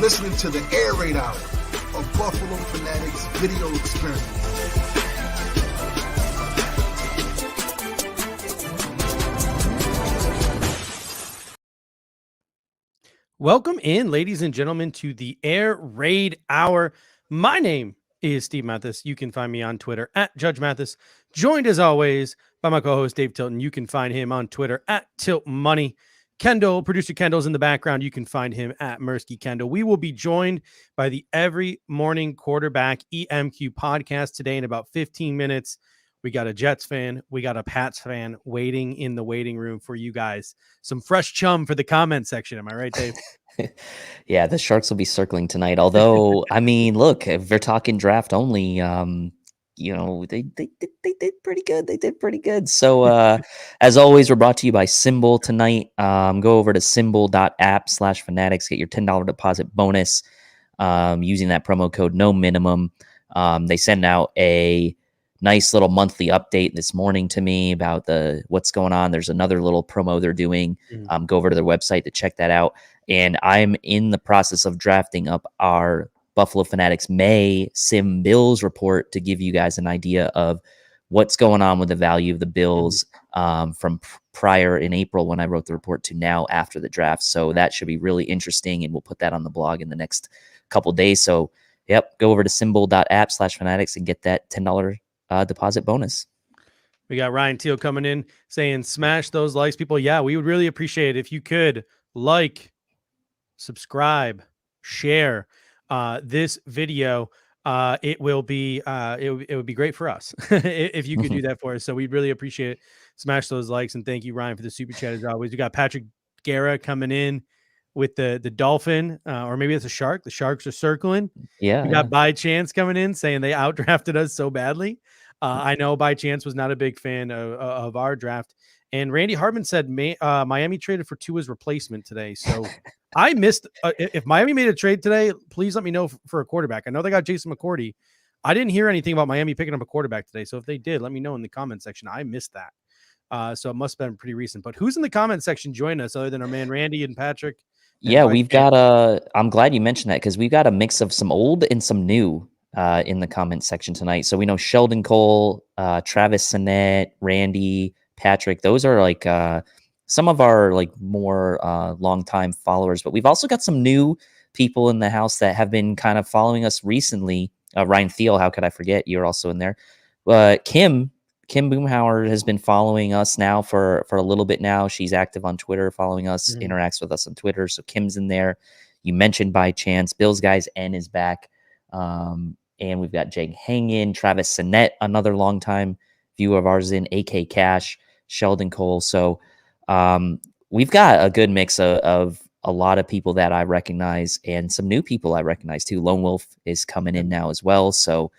listening to the Air Raid Hour, a Buffalo Fanatics video experience. Welcome in, ladies and gentlemen, to the Air Raid Hour. My name is Steve Mathis. You can find me on Twitter at Judge Mathis, joined as always by my co-host Dave Tilton. You can find him on Twitter at Tilt Money. Kendall, producer Kendall's in the background. You can find him at Mersky Kendall. We will be joined by the Every Morning Quarterback EMQ podcast today in about 15 minutes. We got a Jets fan. We got a Pats fan waiting in the waiting room for you guys. Some fresh chum for the comment section. Am I right, Dave? Yeah, the Sharks will be circling tonight. Although, I mean, look, if they're talking draft only, they did pretty good. They did pretty good. So, as always, we're brought to you by Symbol tonight. Go over to symbol.app/fanatics. Get your $10 deposit bonus using that promo code no minimum. They send out a nice little monthly update this morning to me about what's going on. There's another little promo they're doing. Go over to their website to check that out. And I'm in the process of drafting up our Buffalo Fanatics May Sim Bills report to give you guys an idea of what's going on with the value of the Bills from prior in April when I wrote the report to now after the draft. So that should be really interesting, and we'll put that on the blog in the next couple days. So, yep, go over to symbol.app/fanatics and get that $10 deposit bonus. We got Ryan Teal coming in saying, smash those likes, people. Yeah, we would really appreciate it if you could like, subscribe, share this video. It will be it would be great for us if you could do that for us. So we'd really appreciate it. Smash those likes, and thank you, Ryan, for the super chat as always. We got Patrick Guerra coming in with the dolphin, or maybe it's a shark. The Sharks are circling. Yeah, we got By Chance coming in saying they outdrafted us so badly. I know By Chance was not a big fan of our draft. And Randy Hartman said Miami traded for Tua's replacement today. So I missed. If Miami made a trade today, please let me know for a quarterback. I know they got Jason McCourty. I didn't hear anything about Miami picking up a quarterback today. So if they did, let me know in the comment section. I missed that. So it must have been pretty recent. But who's in the comment section joining us other than our man Randy and Patrick? Yeah, we've got I'm glad you mentioned that, because we've got a mix of some old and some new in the comment section tonight. So we know Sheldon Cole, Travis Sinnett, Randy, Patrick. Those are like some of our like more longtime followers, but we've also got some new people in the house that have been kind of following us recently. Ryan Thiel, how could I forget? You're also in there. Kim Boomhauer has been following us now for a little bit now. She's active on Twitter, following us, interacts with us on Twitter. So Kim's in there. You mentioned By Chance. Bill's Guys N is back. And we've got Jake Hangin, Travis Sinnett, another longtime viewer of ours in, AK Cash, Sheldon Cole. So we've got a good mix of a lot of people that I recognize and some new people I recognize too. Lone Wolf is coming in now as well. So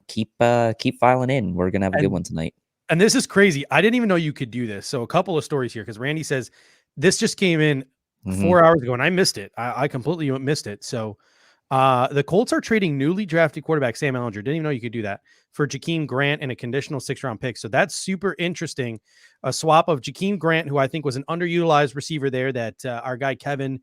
keep filing in. We're going to have a good one tonight. And this is crazy. I didn't even know you could do this. So a couple of stories here, because Randy says this just came in 4 hours ago and I missed it. I completely missed it. So the Colts are trading newly drafted quarterback Sam Ehlinger. Didn't even know you could do that, for Jakeem Grant and a conditional 6th-round pick. So that's super interesting. A swap of Jakeem Grant, who I think was an underutilized receiver there that our guy Kevin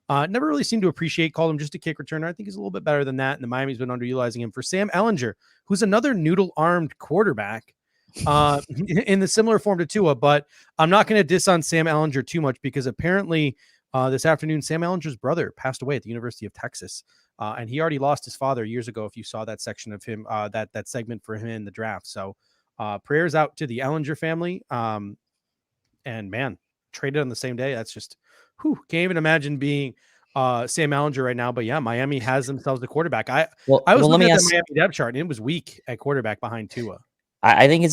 never really seemed to appreciate, called him just a kick returner. I think he's a little bit better than that, and the Miami's been underutilizing him, for Sam Ehlinger, who's another noodle-armed quarterback in the similar form to Tua. But I'm not going to diss on Sam Ehlinger too much, because apparently this afternoon, Sam Ehlinger's brother passed away at the University of Texas. And he already lost his father years ago, if you saw that section of him, that segment for him in the draft. So prayers out to the Ehlinger family. And man, traded on the same day. That's just, can't even imagine being Sam Ehlinger right now. But yeah, Miami has themselves a quarterback. I was looking at the Miami depth chart, and it was weak at quarterback behind Tua. I think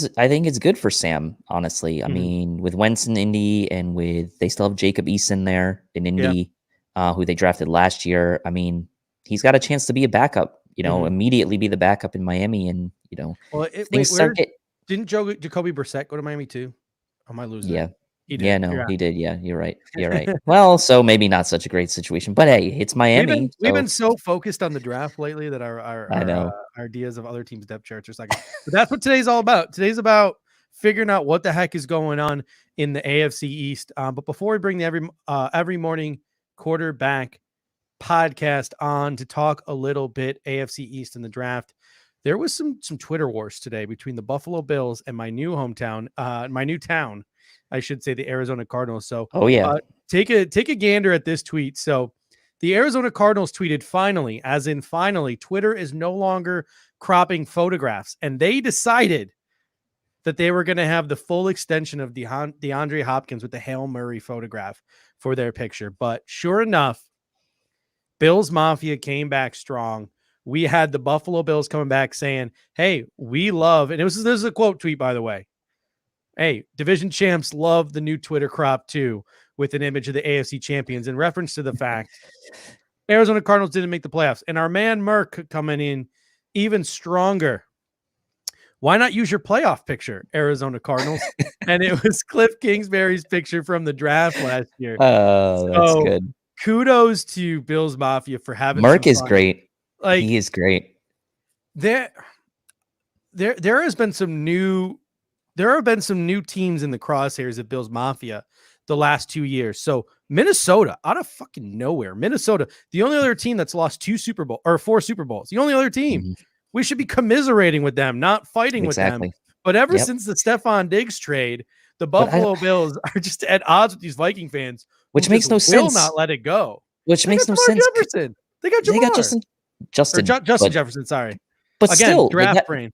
it's good for Sam, honestly. I mean, with Wentz in Indy, and they still have Jacob Eason there in Indy, who they drafted last year. I mean, he's got a chance to be a backup, immediately be the backup in Miami. And, didn't Jacoby Brissett go to Miami too? Am I losing? Yeah. He did. Yeah, no, he did. Yeah, you're right. You're right. Well, so maybe not such a great situation, but hey, it's Miami. We've been so focused on the draft lately that our ideas of other teams' depth charts are second. But that's what today's all about. Today's about figuring out what the heck is going on in the AFC East. But before we bring the every morning quarterback Podcast on to talk a little bit AFC East in the draft. There was some Twitter wars today between the Buffalo Bills and my new town, I should say, the Arizona Cardinals. So, take a gander at this tweet. So, the Arizona Cardinals tweeted, finally, as in finally, Twitter is no longer cropping photographs, and they decided that they were going to have the full extension of DeAndre Hopkins with the Hail Murray photograph for their picture. But sure enough, Bills Mafia came back strong. We had the Buffalo Bills coming back saying, hey, we love, and this is a quote tweet, by the way. Hey, division champs love the new Twitter crop too, with an image of the AFC champions in reference to the fact Arizona Cardinals didn't make the playoffs. And our man Merck coming in even stronger. Why not use your playoff picture, Arizona Cardinals? And it was Cliff Kingsbury's picture from the draft last year. Oh, that's good. Kudos to Bills Mafia for having Merck is great. Like, he is great. There have been some new teams in the crosshairs of Bills Mafia the last 2 years. So Minnesota, out of fucking nowhere, the only other team that's lost 4 Super Bowls, the only other team. Mm-hmm. We should be commiserating with them, not fighting with them. But ever since the Stephon Diggs trade, the Buffalo Bills are just at odds with these Viking fans, which makes no sense. Will not let it go. Which makes no sense. Jefferson. They got Justin Jefferson. Sorry, but again, still, draft brain.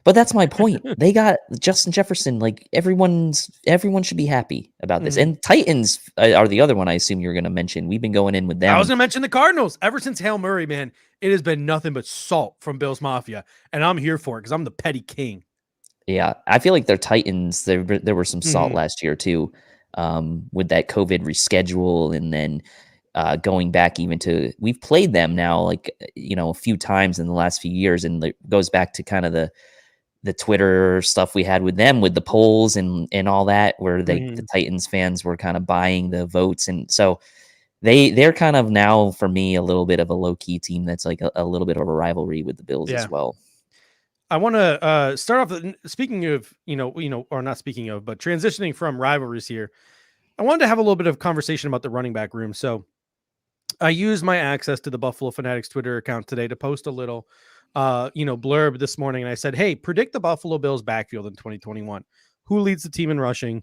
But that's my point. They got Justin Jefferson. Like everyone should be happy about this. Mm-hmm. And Titans are the other one. I assume you were going to mention. We've been going in with them. I was going to mention the Cardinals. Ever since Hail Murray, man, it has been nothing but salt from Bills Mafia, and I'm here for it because I'm the petty king. Yeah, I feel like their Titans. There were some salt last year too, with that COVID reschedule, and then going back even to we've played them now like a few times in the last few years, and it goes back to kind of the Twitter stuff we had with them with the polls and all that, where the Titans fans were kind of buying the votes, and so they're kind of now for me a little bit of a low key team that's like a little bit of a rivalry with the Bills as well. I want to start off. Speaking of, or not speaking of, but transitioning from rivalries here, I wanted to have a little bit of conversation about the running back room. So I used my access to the Buffalo Fanatics Twitter account today to post a little, blurb this morning. And I said, hey, predict the Buffalo Bills backfield in 2021. Who leads the team in rushing?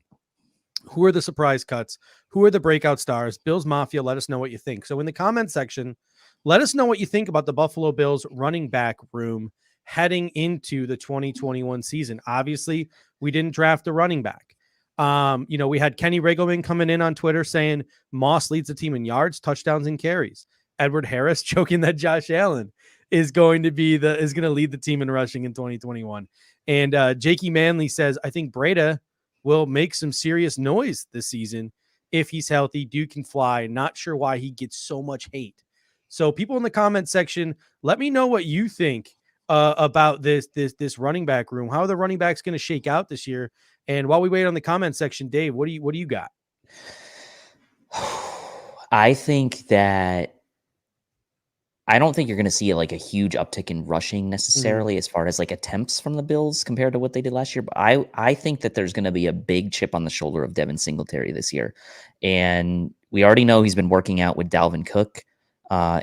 Who are the surprise cuts? Who are the breakout stars? Bills Mafia, let us know what you think. So in the comment section, let us know what you think about the Buffalo Bills running back room heading into the 2021 season. Obviously, we didn't draft a running back. We had Kenny Riggleman coming in on Twitter saying Moss leads the team in yards, touchdowns, and carries. Edward Harris joking that Josh Allen is going to lead the team in rushing in 2021. And Jakey Manley says, I think Breda will make some serious noise this season if he's healthy. Duke can fly. Not sure why he gets so much hate. So people in the comment section, let me know what you think about this running back room. How are the running backs going to shake out this year? And while we wait on the comment section, Dave, what do you got? I think that I don't think you're going to see like a huge uptick in rushing necessarily as far as like attempts from the Bills compared to what they did last year. But I think that there's going to be a big chip on the shoulder of Devin Singletary this year. And we already know he's been working out with Dalvin Cook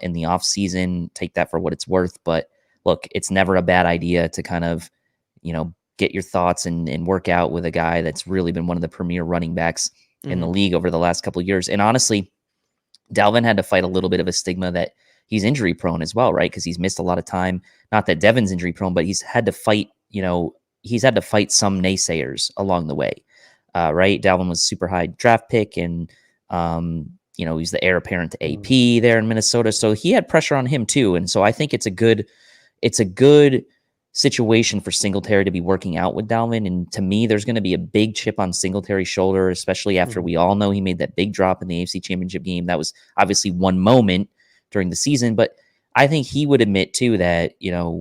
in the offseason. Take that for what it's worth. But look, it's never a bad idea to kind of, get your thoughts and work out with a guy that's really been one of the premier running backs in the league over the last couple of years. And honestly, Dalvin had to fight a little bit of a stigma that he's injury prone as well, right? Because he's missed a lot of time. Not that Devin's injury prone, but he's had to fight, some naysayers along the way, right? Dalvin was super high draft pick, and he's the heir apparent to AP there in Minnesota, so he had pressure on him too. And so I think it's a good situation for Singletary to be working out with Dalvin. And to me, there's going to be a big chip on Singletary's shoulder, especially after we all know he made that big drop in the AFC Championship game. That was obviously one moment during the season, but I think he would admit too that,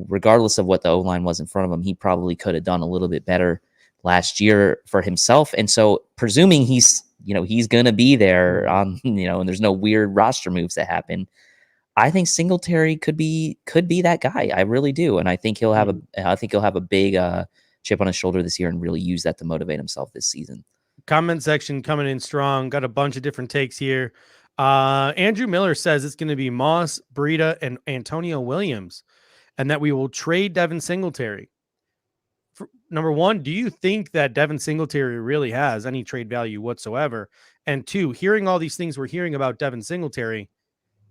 regardless of what the O-line was in front of him, he probably could have done a little bit better last year for himself. And so presuming he's going to be there on, and there's no weird roster moves that happen, I think Singletary could be that guy. I really do. And I think he'll have a big chip on his shoulder this year and really use that to motivate himself this season. Comment section coming in strong. Got a bunch of different takes here. Andrew Miller says it's going to be Moss, Breida, and Antonio Williams, and that we will trade Devin Singletary. Number one, do you think that Devin Singletary really has any trade value whatsoever? And two, hearing all these things we're hearing about Devin Singletary,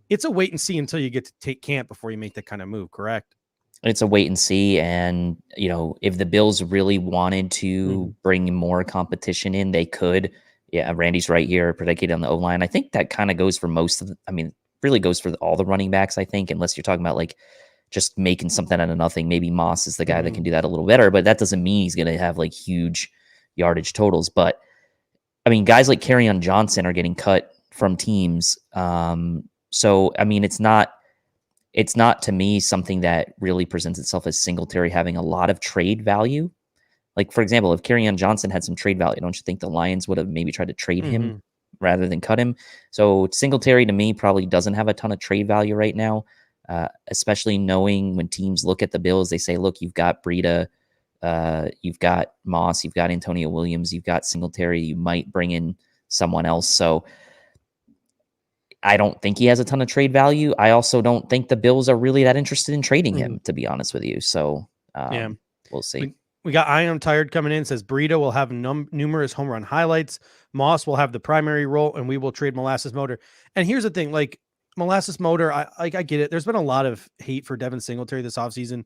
it's a wait and see until you get to take camp before you make that kind of move, correct? It's a wait and see. And, if the Bills really wanted to bring more competition in, they could. Yeah, Randy's right here, predicated on the O-line. I think that kind of goes for really goes for all the running backs, I think, unless you're talking about just making something out of nothing. Maybe Moss is the guy that can do that a little better, but that doesn't mean he's going to have huge yardage totals. But guys like Kerryon Johnson are getting cut from teams. So, it's not to me something that really presents itself as Singletary having a lot of trade value. For example, if Kerryon Johnson had some trade value, don't you think the Lions would have maybe tried to trade him rather than cut him? So Singletary to me probably doesn't have a ton of trade value right now, especially knowing when teams look at the Bills, they say, look, you've got Breida, you've got Moss, you've got Antonio Williams, you've got Singletary, you might bring in someone else. So I don't think he has a ton of trade value. I also don't think the Bills are really that interested in trading him, to be honest with you. So we'll see. We got I Am Tired coming in, says Breida will have numerous home run highlights. Moss will have the primary role, and we will trade Molasses Motor. And here's the thing, Molasses Motor, I get it. There's been a lot of hate for Devin Singletary this offseason.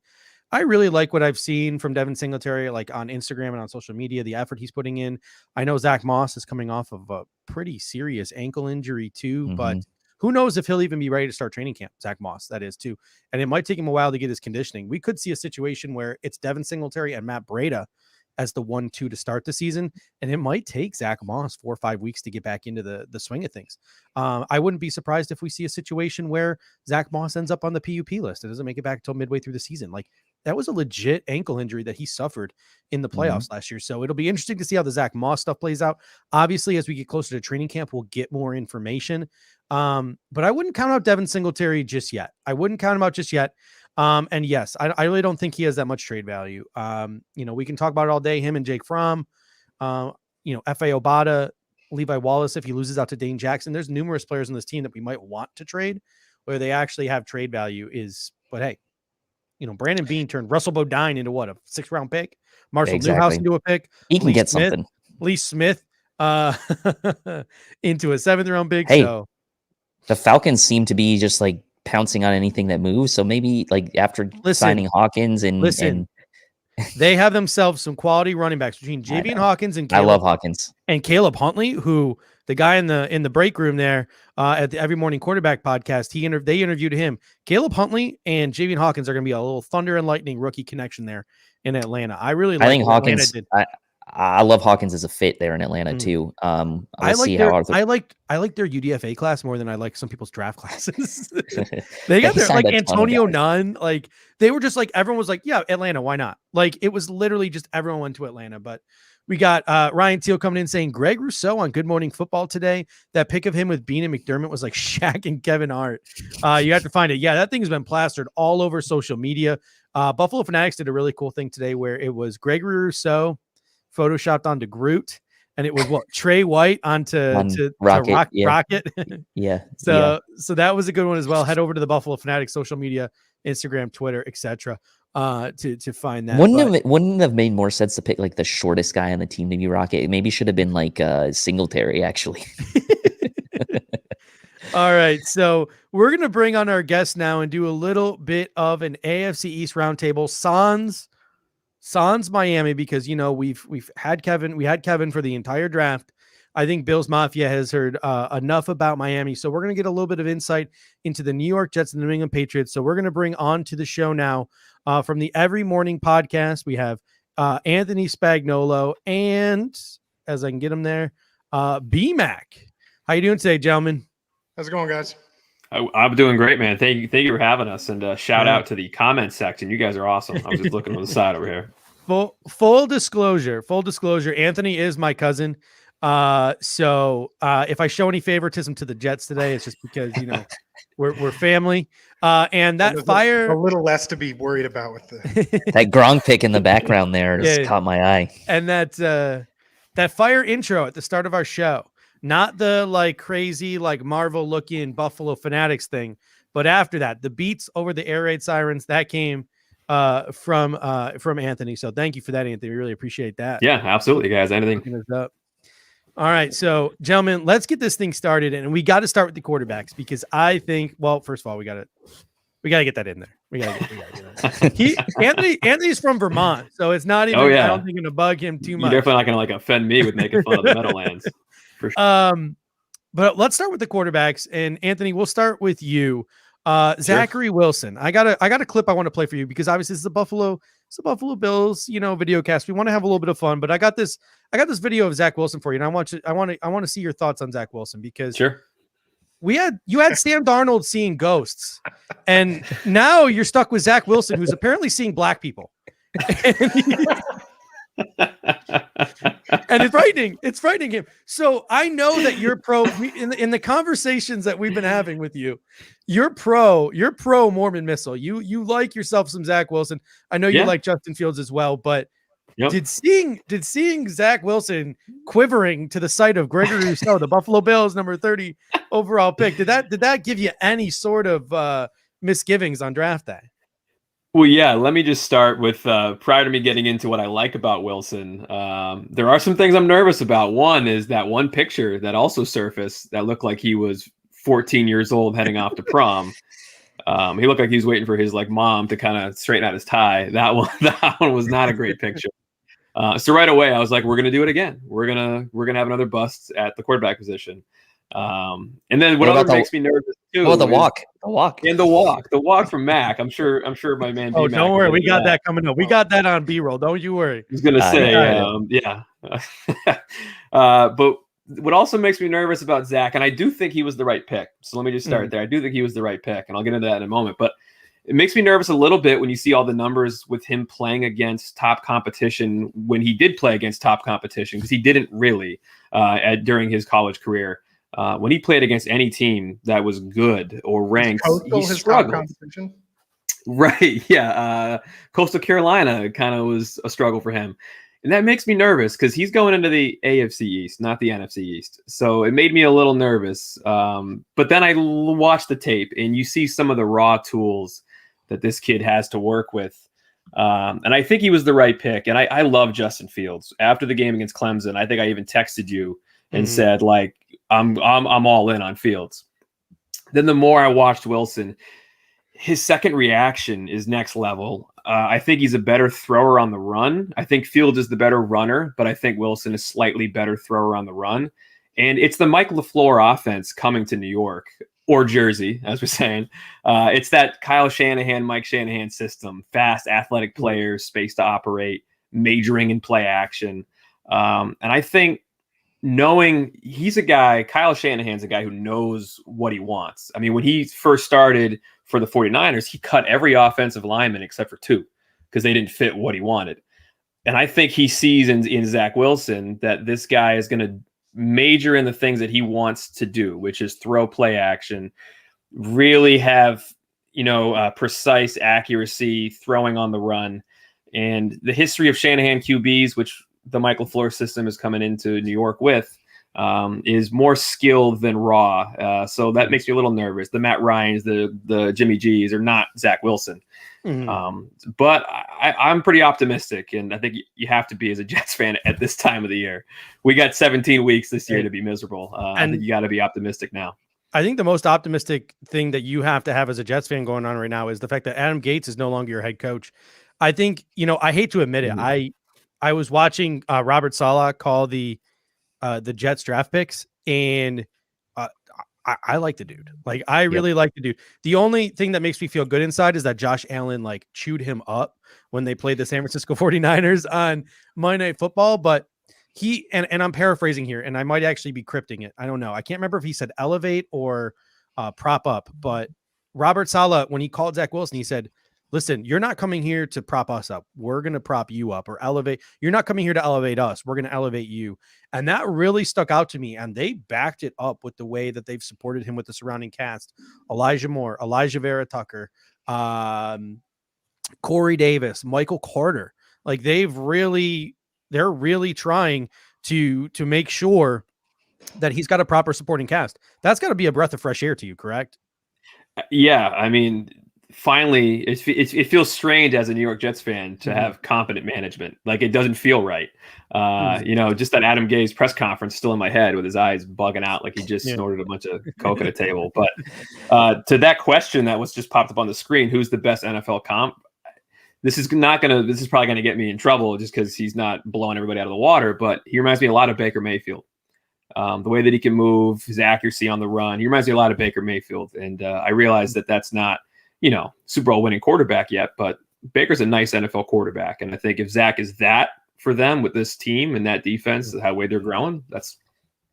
I really like what I've seen from Devin Singletary, on Instagram and on social media, the effort he's putting in. I know Zach Moss is coming off of a pretty serious ankle injury too, but who knows if he'll even be ready to start training camp, Zach Moss, that is too. And it might take him a while to get his conditioning. We could see a situation where it's Devin Singletary and Matt Breida as the 1-2 to start the season. And it might take Zach Moss 4 or 5 weeks to get back into the swing of things. I wouldn't be surprised if we see a situation where Zach Moss ends up on the PUP list. It doesn't make it back until midway through the season. That was a legit ankle injury that he suffered in the playoffs last year. So it'll be interesting to see how the Zach Moss stuff plays out. Obviously, as we get closer to training camp, we'll get more information. But I wouldn't count out Devin Singletary just yet. And yes, I really don't think he has that much trade value. We can talk about it all day. Him and Jake Fromm, F.A. Obata, Levi Wallace, if he loses out to Dane Jackson, there's numerous players on this team that we might want to trade where they actually have trade value but hey, Brandon Beane turned Russell Bodine into a 6th-round pick, Marshall Newhouse into a pick. He can get something. Lee Smith, into a 7th-round pick. Hey, so the Falcons seem to be just pouncing on anything that moves. So maybe after signing Hawkins and they have themselves some quality running backs between Javian Hawkins and Caleb, I love Hawkins and Caleb Huntley, who the guy in the break room there at the Every Morning Quarterback podcast, they interviewed him. Caleb Huntley and Javian Hawkins are going to be a little thunder and lightning rookie connection there in Atlanta. I think Hawkins. I love Hawkins as a fit there in Atlanta too. I like their UDFA class more than I like some people's draft classes. They got their Antonio Nunn. They were just everyone was yeah, Atlanta, why not? It was literally just everyone went to Atlanta. But we got Ryan Teal coming in saying Greg Rousseau on Good Morning Football today. That pic of him with Bean and McDermott was like Shaq and Kevin Hart. You have to find it. Yeah, that thing's been plastered all over social media. Buffalo Fanatics did a really cool thing today where it was Gregory Rousseau photoshopped onto Groot, and it was Trey White onto Rocket. Yeah. So that was a good one as well. Head over to the Buffalo Fanatics social media, Instagram, Twitter, etc. To find that. Wouldn't it have made more sense to pick the shortest guy on the team to be Rocket? It maybe should have been Singletary actually. All right, so we're gonna bring on our guest now and do a little bit of an AFC East roundtable. Sans Miami, because we've had Kevin. We had Kevin for the entire draft. I think Bills Mafia has heard enough about Miami, so we're going to get a little bit of insight into the New York Jets and the New England Patriots. So we're going to bring on to the show now from the Every Morning Podcast. We have Anthony Spagnolo and, as I can get him there, B-Mac. How you doing today, gentlemen? How's it going, guys? I'm doing great, man. Thank you for having us, and shout out to the comment section. You guys are awesome. I was just looking on the side over here. Full disclosure. Anthony is my cousin. So if I show any favoritism to the Jets today, it's just because we're family. And that fire a little less to be worried about with the that Gronk pick in the background there just caught my eye. And that fire intro at the start of our show. not the like crazy, like Marvel looking Buffalo Fanatics thing. But after that, the beats over the air raid sirens, that came from Anthony. So thank you for that, Anthony. We really appreciate that. Yeah, absolutely, guys. Anything. Looking us up. All right, so gentlemen, let's get this thing started, and we got to start with the quarterbacks because I think, well, first of all, we got to get that in there. We got to get that. Anthony's from Vermont, so it's not even. I don't think gonna bug him too much. You're definitely not gonna like offend me with making fun of the Meadowlands. For sure. But let's start with the quarterbacks, and Anthony, we'll start with you. Zachary Wilson. I got a clip I want to play for you because obviously it's the Buffalo Bills, video cast. We want to have a little bit of fun, but I got this video of Zach Wilson for you, and I want to see your thoughts on Zach Wilson because you had Sam Darnold seeing ghosts, and now you're stuck with Zach Wilson, who's apparently seeing black people. And it's frightening him. So I know that you're pro in the conversations that we've been having with you. You're pro Mormon Missile. You like yourself some Zach Wilson. I know you like Justin Fields as well, but did seeing Zach Wilson quivering to the sight of Gregory Rousseau, the Buffalo Bills number 30 overall pick, did that give you any sort of misgivings on draft day? Well, yeah, let me just start with prior to me getting into what I like about Wilson, there are some things I'm nervous about. One is that one picture that also surfaced that looked like he was 14 years old heading off to prom. He looked like he was waiting for his mom to kind of straighten out his tie. That one was not a great picture. So right away I was like, we're going to do it again. We're going to have another bust at the quarterback position. And then what makes me nervous too? Oh, the walk from Mac. I'm sure my man. Oh, don't worry, we got that coming up. We got that on B-roll. Don't you worry. I was gonna say, but what also makes me nervous about Zach, and I do think he was the right pick. So let me just start there. I do think he was the right pick, and I'll get into that in a moment. But it makes me nervous a little bit when you see all the numbers with him playing against top competition when he did play against top competition, because he didn't really during his college career. When he played against any team that was good or ranked, he struggled. Right, yeah. Coastal Carolina kind of was a struggle for him. And that makes me nervous because he's going into the AFC East, not the NFC East. So it made me a little nervous. But then I watched the tape, and you see some of the raw tools that this kid has to work with. And I think he was the right pick. And I love Justin Fields. After the game against Clemson, I think I even texted you and said, I'm all in on Fields. Then the more I watched Wilson, his second reaction is next level. I think he's a better thrower on the run. I think Fields is the better runner, but I think Wilson is slightly better thrower on the run. And it's the Mike LaFleur offense coming to New York or Jersey, as we're saying. It's that Kyle Shanahan, Mike Shanahan system, fast, athletic players, space to operate, majoring in play action. And I think knowing he's a guy, Kyle Shanahan's a guy who knows what he wants. I mean, when he first started for the 49ers, he cut every offensive lineman except for two because they didn't fit what he wanted. And I think he sees in Zach Wilson that this guy is going to major in the things that he wants to do, which is throw play action, really have, precise accuracy, throwing on the run. And the history of Shanahan QBs, which the Mike LaFleur system is coming into New York with, is more skilled than raw. So that makes me a little nervous. The Matt Ryans, the Jimmy G's are not Zach Wilson. But I'm pretty optimistic, and I think you have to be as a Jets fan at this time of the year. We got 17 weeks this year to be miserable. I think you got to be optimistic now. I think the most optimistic thing that you have to have as a Jets fan going on right now is the fact that Adam Gates is no longer your head coach. I think, I hate to admit it. I was watching Robert Saleh call the Jets draft picks, and I like the dude. I really like the dude. The only thing that makes me feel good inside is that Josh Allen chewed him up when they played the San Francisco 49ers on Monday Night Football. But he, and I'm paraphrasing here, and I might actually be crypting it. I don't know. I can't remember if he said elevate or prop up, but Robert Saleh, when he called Zach Wilson, he said, listen, you're not coming here to prop us up. We're going to prop you up or elevate. You're not coming here to elevate us. We're going to elevate you. And that really stuck out to me. And they backed it up with the way that they've supported him with the surrounding cast. Elijah Moore, Elijah Vera Tucker, Corey Davis, Michael Carter. They're really trying to make sure that he's got a proper supporting cast. That's got to be a breath of fresh air to you, correct? Yeah, I mean, finally, it feels strange as a New York Jets fan to have competent management. Like, it doesn't feel right. Just that Adam Gase press conference still in my head with his eyes bugging out like he just snorted a bunch of coke at a table. But to that question that was just popped up on the screen, who's the best NFL comp? This is probably gonna get me in trouble just because he's not blowing everybody out of the water. But he reminds me a lot of Baker Mayfield. The way that he can move, his accuracy on the run, he reminds me a lot of Baker Mayfield. And I realize that that's not, Super Bowl winning quarterback yet, but Baker's a nice NFL quarterback. And I think if Zach is that for them with this team and that defense, how way they're growing, that's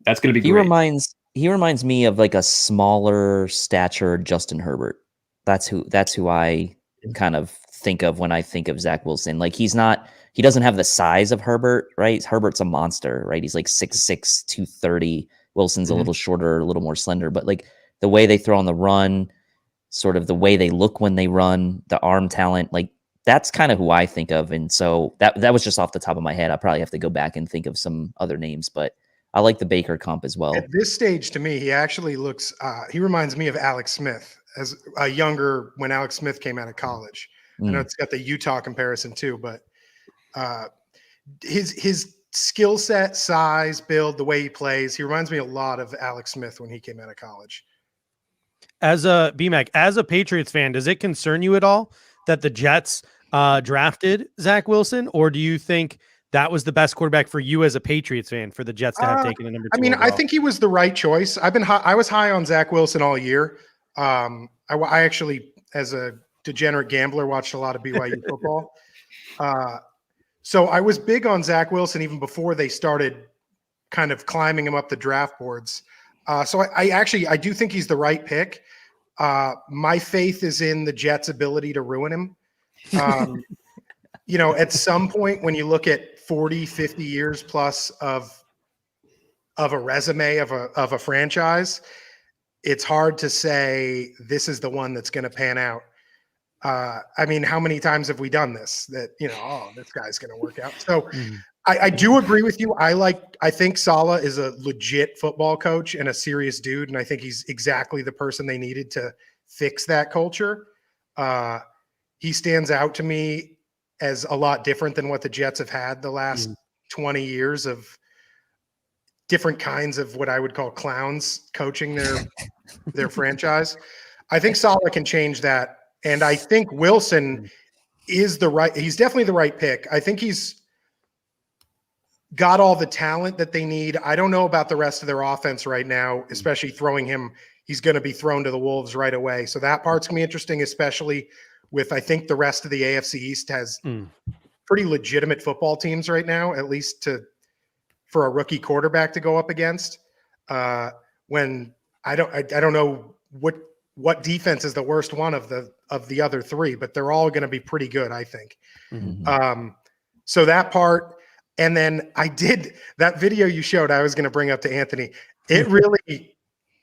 going to be great. He reminds me of like a smaller stature Justin Herbert. That's who I kind of think of when I think of Zach Wilson. Like, he doesn't have the size of Herbert, right? Herbert's a monster, right? He's like 6'6", 230. Wilson's a little shorter, a little more slender, but like the way they throw on the run, sort of the way they look when they run, the arm talent, like that's kind of who I think of. And so that was just off the top of my head. I probably have to go back and think of some other names, but I like the Baker comp as well. At this stage, to me, he actually looks, he reminds me of Alex Smith as a younger, when Alex Smith came out of college. I know it's got the Utah comparison too, but his skill set, size, build, the way he plays, he reminds me a lot of Alex Smith when he came out of college. As a BMAC, as a Patriots fan, does it concern you at all that the Jets drafted Zach Wilson, or do you think that was the best quarterback for you as a Patriots fan for the Jets to have taken a number 2? I mean, overall? I think he was the right choice. I was high on Zach Wilson all year. I actually, as a degenerate gambler, watched a lot of BYU football. So I was big on Zach Wilson even before they started kind of climbing him up the draft boards. So I do think he's the right pick. My faith is in the Jets' ability to ruin him. At some point when you look at 40, 50 years plus of a resume of a franchise, it's hard to say this is the one that's going to pan out. I mean, how many times have we done this that, this guy's going to work out? So I do agree with you. I think Saleh is a legit football coach and a serious dude. And I think he's exactly the person they needed to fix that culture. He stands out to me as a lot different than what the Jets have had the last 20 years of different kinds of what I would call clowns coaching their franchise. I think Saleh can change that. And I think Wilson he's definitely the right pick. I think he's got all the talent that they need. I don't know about the rest of their offense right now, especially throwing him. He's going to be thrown to the wolves right away. So that part's going to be interesting, especially with, I think the rest of the AFC East has pretty legitimate football teams right now, at least for a rookie quarterback to go up against. When I don't know what defense is the worst one of the other three, but they're all going to be pretty good, I think. So that part. And then that video you showed, I was going to bring up to Anthony.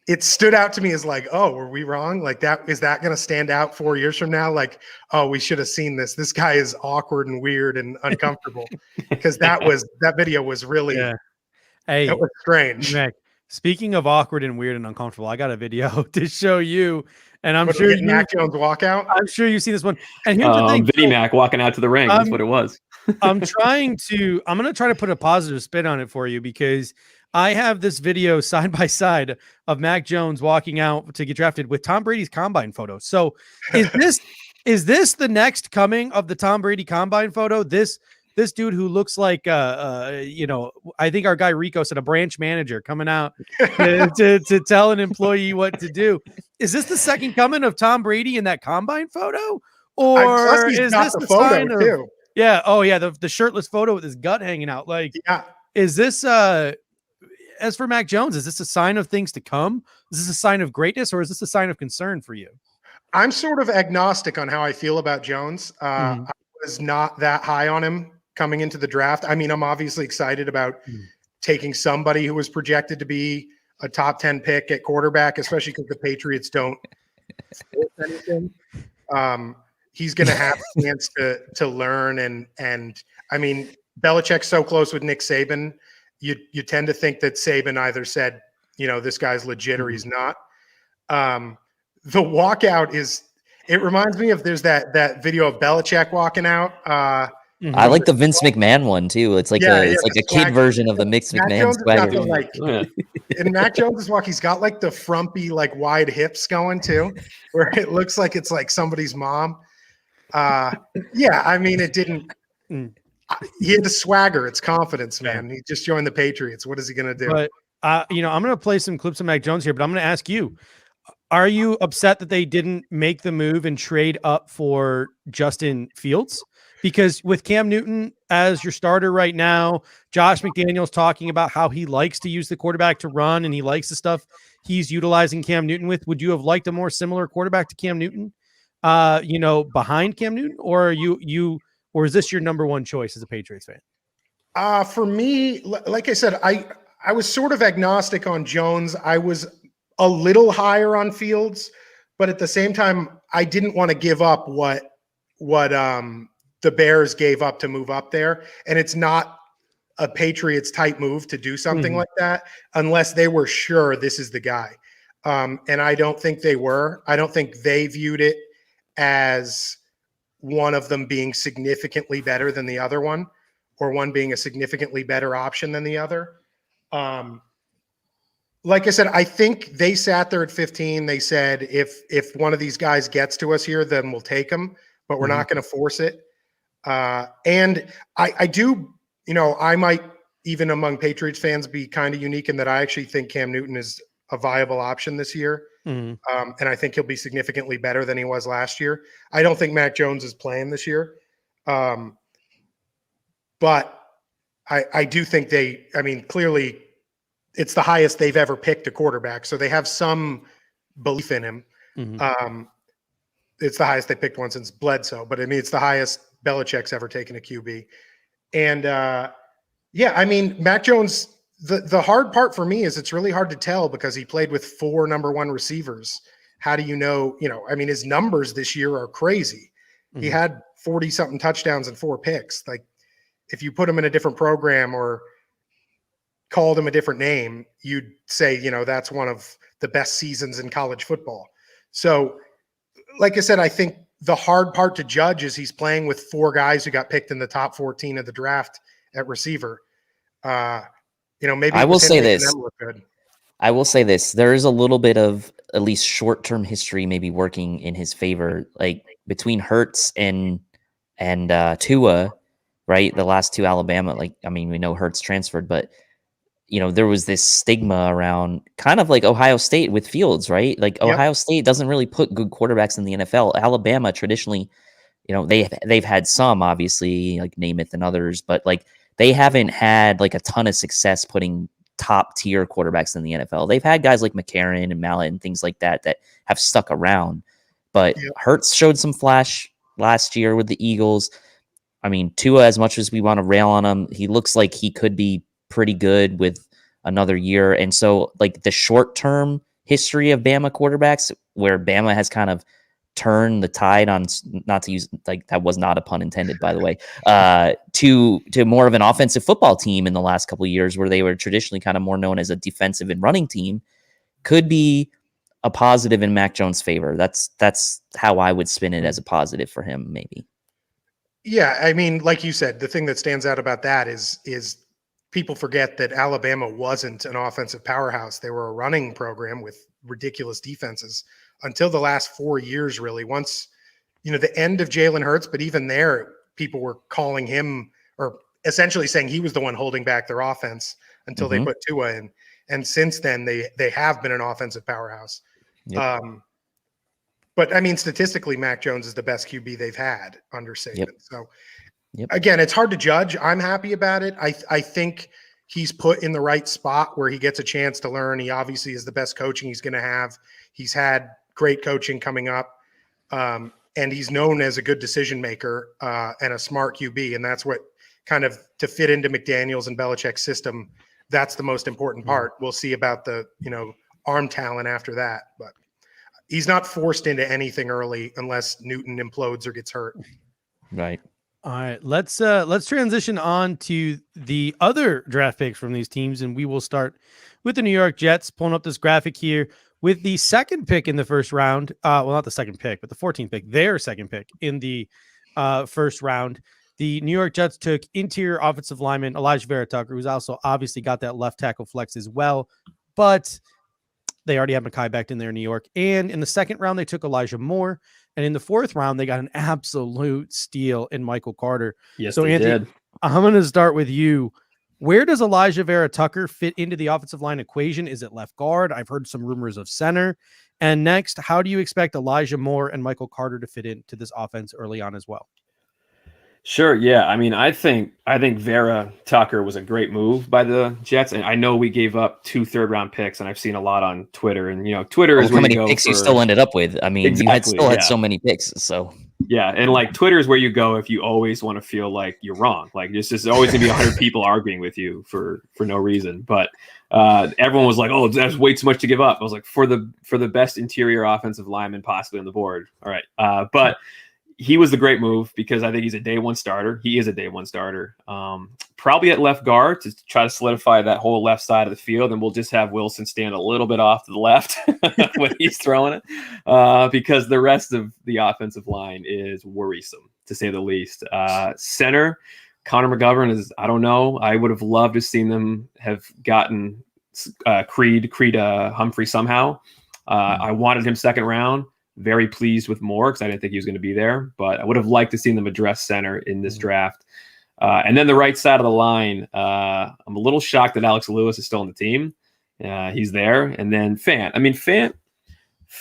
It stood out to me as like, oh, were we wrong? Like is that going to stand out 4 years from now? Like, oh, we should have seen this. This guy is awkward and weird and uncomfortable because that video was really, it was strange. Mac, speaking of awkward and weird and uncomfortable, I got a video to show you. And I'm sure Mac Jones walkout. I'm sure you've seen this one. And here's the thing, Vinnie Mac walking out to the ring. That's what it was. I'm going to try to put a positive spin on it for you because I have this video side by side of Mac Jones walking out to get drafted with Tom Brady's combine photo. So is this the next coming of the Tom Brady combine photo? This dude who looks like I think our guy Rico said a branch manager coming out to tell an employee what to do. Is this the second coming of Tom Brady in that combine photo? Or is this the sign of too? Yeah. Oh, yeah. The shirtless photo with his gut hanging out. Like, is this, as for Mac Jones, is this a sign of things to come? Is this a sign of greatness or is this a sign of concern for you? I'm sort of agnostic on how I feel about Jones. I was not that high on him coming into the draft. I mean, I'm obviously excited about taking somebody who was projected to be a top 10 pick at quarterback, especially because the Patriots don't force anything. He's going to have a chance to learn. And I mean, Belichick's so close with Nick Saban. you tend to think that Saban either said, this guy's legit or he's not. The walkout it reminds me of there's that video of Belichick walking out. I like the Vince McMahon one too. It's like it's like a kid version of the Vince McMahon swagger. In Mac Jones's walk, he's got like the frumpy, like wide hips going too, where it looks like it's like somebody's mom. It didn't. He had the swagger. It's confidence, man. He just joined the Patriots. What is he gonna do? But I'm gonna play some clips of Mac Jones here, but I'm gonna ask you: are you upset that they didn't make the move and trade up for Justin Fields? Because with Cam Newton as your starter right now, Josh McDaniels talking about how he likes to use the quarterback to run and he likes the stuff he's utilizing Cam Newton with. Would you have liked a more similar quarterback to Cam Newton, behind Cam Newton, or or is this your number one choice as a Patriots fan? For me, like I said, I was sort of agnostic on Jones. I was a little higher on Fields, but at the same time, I didn't want to give up what the Bears gave up to move up there. And it's not a Patriots type move to do something like that unless they were sure this is the guy. And I don't think they were. I don't think they viewed it as one of them being significantly better than the other one, or one being a significantly better option than the other. Like I said, I think they sat there at 15. They said, if one of these guys gets to us here, then we'll take him, but we're not going to force it. And I do, I might, even among Patriots fans, be kind of unique in that I actually think Cam Newton is a viable option this year. And I think he'll be significantly better than he was last year. I don't think Mac Jones is playing this year. But I do think clearly it's the highest they've ever picked a quarterback. So they have some belief in him. It's the highest they picked one since Bledsoe, but it's the highest Belichick's ever taken a QB. And Mac Jones, the hard part for me is it's really hard to tell because he played with 4 number 1 receivers. How do you know, his numbers this year are crazy. He had 40 something touchdowns and 4 picks. Like if you put him in a different program or called him a different name, you'd say, that's one of the best seasons in college football. So like I said, I think the hard part to judge is he's playing with 4 guys who got picked in the top 14 of the draft at receiver. Maybe I will say this. I will say this. There is a little bit of at least short-term history maybe working in his favor, like between Hurts and Tua, right? The last 2 Alabama, we know Hurts transferred, but there was this stigma around kind of like Ohio State with Fields, right? Like Ohio State doesn't really put good quarterbacks in the NFL. Alabama traditionally, they've had some, obviously, like Namath and others, but like they haven't had like a ton of success putting top tier quarterbacks in the NFL. They've had guys like McCarron and Mallett and things like that have stuck around. But Hurts showed some flash last year with the Eagles. Tua, as much as we want to rail on him, he looks like he could be pretty good with another year. And so like the short-term history of Bama quarterbacks where Bama has kind of turned the tide on, not to use, like that was not a pun intended, by the way, to more of an offensive football team in the last couple of years where they were traditionally kind of more known as a defensive and running team, could be a positive in Mac Jones' favor. That's how I would spin it, as a positive for him, maybe. Yeah, like you said, the thing that stands out about that is people forget that Alabama wasn't an offensive powerhouse. They were a running program with ridiculous defenses until the last 4 years, really. Once, the end of Jalen Hurts, but even there, people were calling him, or essentially saying he was the one holding back their offense until they put Tua in. And since then, they have been an offensive powerhouse. Yep. But statistically, Mac Jones is the best QB they've had under Saban. Yep. So again, it's hard to judge. I'm happy about it. I think he's put in the right spot where he gets a chance to learn. He obviously is the best coaching he's going to have. He's had great coaching coming up. And he's known as a good decision maker and a smart QB. And that's what kind of, to fit into McDaniels and Belichick's system, that's the most important part. We'll see about the, arm talent after that. But he's not forced into anything early unless Newton implodes or gets hurt. Right. All right, let's transition on to the other draft picks from these teams, and we will start with the New York Jets. Pulling up this graphic here with the second pick in the first round. Well, not the second pick, but the 14th pick, their second pick in the first round. The New York Jets took interior offensive lineman Elijah Vera Tucker, who's also obviously got that left tackle flex as well, but they already have Mekhi Becton in there in New York. And in the second round, they took Elijah Moore. And in the fourth round, they got an absolute steal in Michael Carter. Yes, so they Anthony, did. I'm going to start with you. Where does Elijah Vera Tucker fit into the offensive line equation? Is it left guard? I've heard some rumors of center. And next, how do you expect Elijah Moore and Michael Carter to fit into this offense early on as well? Sure. Yeah. I mean, I think Vera Tucker was a great move by the Jets. And I know we gave up 2 third-round picks, and I've seen a lot on Twitter. And, Twitter is how where many you go picks for... you still ended up with. I mean, exactly, you had so many picks. So yeah. And like Twitter is where you go if you always want to feel like you're wrong. Like it's just always gonna be 100 people arguing with you for no reason. But everyone was like, oh, that's way too much to give up. I was like, for the best interior offensive lineman possibly on the board. All right. But he was the great move because I think he's a day one starter. He is a day one starter. Probably at left guard to try to solidify that whole left side of the field. And we'll just have Wilson stand a little bit off to the left when he's throwing it because the rest of the offensive line is worrisome, to say the least. Center, Connor McGovern is, I don't know. I would have loved to seen them have gotten Creed Humphrey somehow. I wanted him second round. Very pleased with Moore because I didn't think he was going to be there, but I would have liked to see them address center in this draft. And then the right side of the line, I'm a little shocked that Alex Lewis is still on the team. He's there. And then Fant. I mean, Fant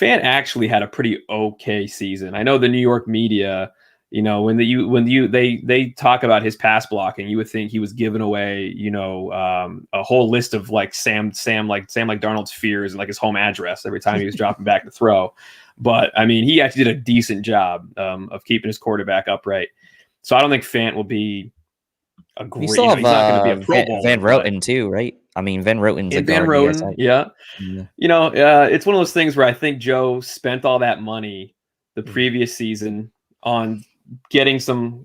actually had a pretty okay season. I know the New York media, when they talk about his pass blocking, you would think he was giving away, a whole list of like Sam Darnold's fears and like his home address every time he was dropping back to throw. But I mean, he actually did a decent job of keeping his quarterback upright. So I don't think Fant will be a great. You still have he's not going to be a Pro Bowl. Van Roten too, right? I mean, Van Roten's a Van guard. Roten, yeah. It's one of those things where I think Joe spent all that money the previous season on getting some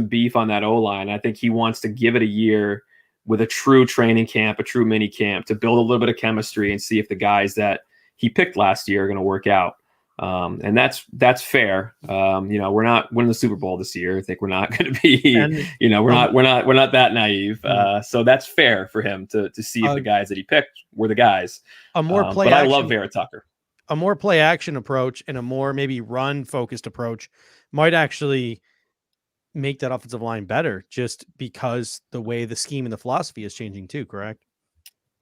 beef on that O-line. I think he wants to give it a year with a true training camp, a true mini camp to build a little bit of chemistry and see if the guys that he picked last year are going to work out. And that's fair. We're not winning the Super Bowl this year. I think we're not going to be, we're not that naive. So that's fair for him to see if the guys that he picked were the guys. But I love Vera Tucker. A more play action approach and a more maybe run focused approach might actually make that offensive line better just because the way the scheme and the philosophy is changing too. Correct?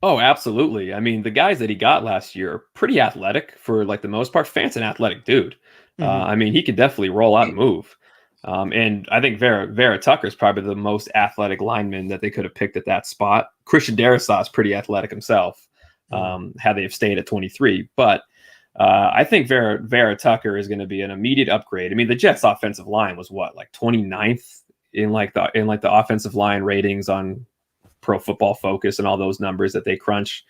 Oh, absolutely. I mean, the guys that he got last year are pretty athletic for like the most part. Fant's an athletic dude. I mean, he could definitely roll out and move. And I think Vera Tucker is probably the most athletic lineman that they could have picked at that spot. Christian Darrisaw is pretty athletic himself, had they have stayed at 23. But I think Vera Tucker is going to be an immediate upgrade. I mean, the Jets' offensive line was what, like 29th in the offensive line ratings on Pro Football Focus and all those numbers that they crunch,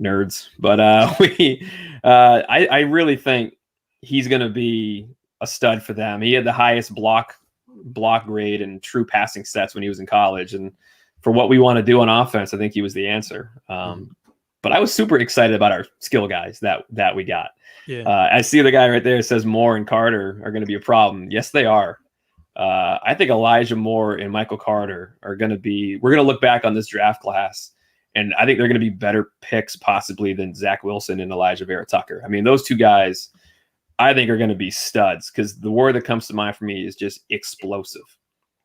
nerds. But I really think he's going to be a stud for them. He had the highest block grade and true passing sets when he was in college. And for what we want to do on offense, I think he was the answer. But I was super excited about our skill guys that we got. Yeah. I see the guy right there that says Moore and Carter are going to be a problem. Yes, they are. I think Elijah Moore and Michael Carter are going to be, we're going to look back on this draft class, and I think they're going to be better picks possibly than Zach Wilson and Elijah Vera Tucker. I mean, those two guys, I think are going to be studs because the word that comes to mind for me is just explosive.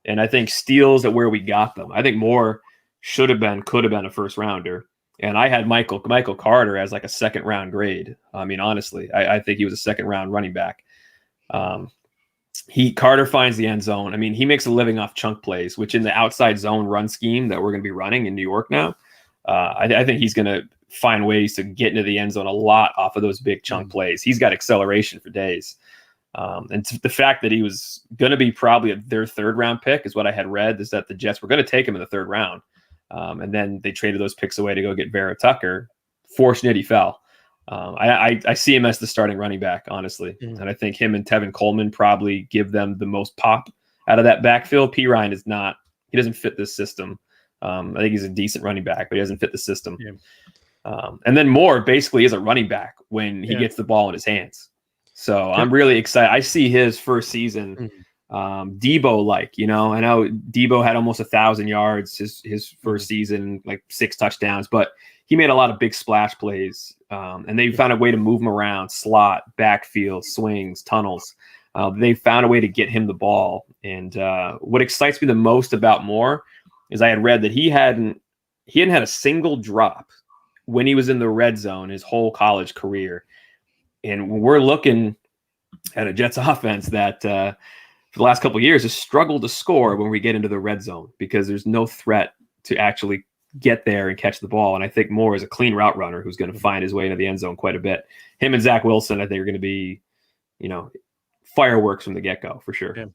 And I think steals at where we got them. I think Moore could have been a first rounder. And I had Michael Carter as like a second round grade. I mean, honestly, I think he was a second round running back. Carter finds the end zone. I mean, he makes a living off chunk plays, which in the outside zone run scheme that we're going to be running in New York now, I think he's going to find ways to get into the end zone a lot off of those big chunk plays. He's got acceleration for days. And the fact that he was going to be probably their third round pick is what I had read, is that the Jets were going to take him in the third round. And then they traded those picks away to go get Vera Tucker. Fortunate he fell. I see him as the starting running back, honestly. And I think him and Tevin Coleman probably give them the most pop out of that backfield. P. Ryan is not. He doesn't fit this system. I think he's a decent running back, but he doesn't fit the system. Yeah. And then Moore basically is a running back when he gets the ball in his hands. So I'm really excited. I see his first season, Debo-like. I know Debo had almost 1,000 yards his first season, like 6 touchdowns, but he made a lot of big splash plays. And they found a way to move him around, slot, backfield, swings, tunnels. They found a way to get him the ball. And what excites me the most about Moore is I had read that he hadn't had a single drop when he was in the red zone his whole college career. And when we're looking at a Jets offense that for the last couple of years has struggled to score when we get into the red zone because there's no threat to actually get there and catch the ball. And I think Moore is a clean route runner who's going to find his way into the end zone quite a bit. Him and Zach Wilson, I think, are going to be, fireworks from the get-go for sure. Yeah.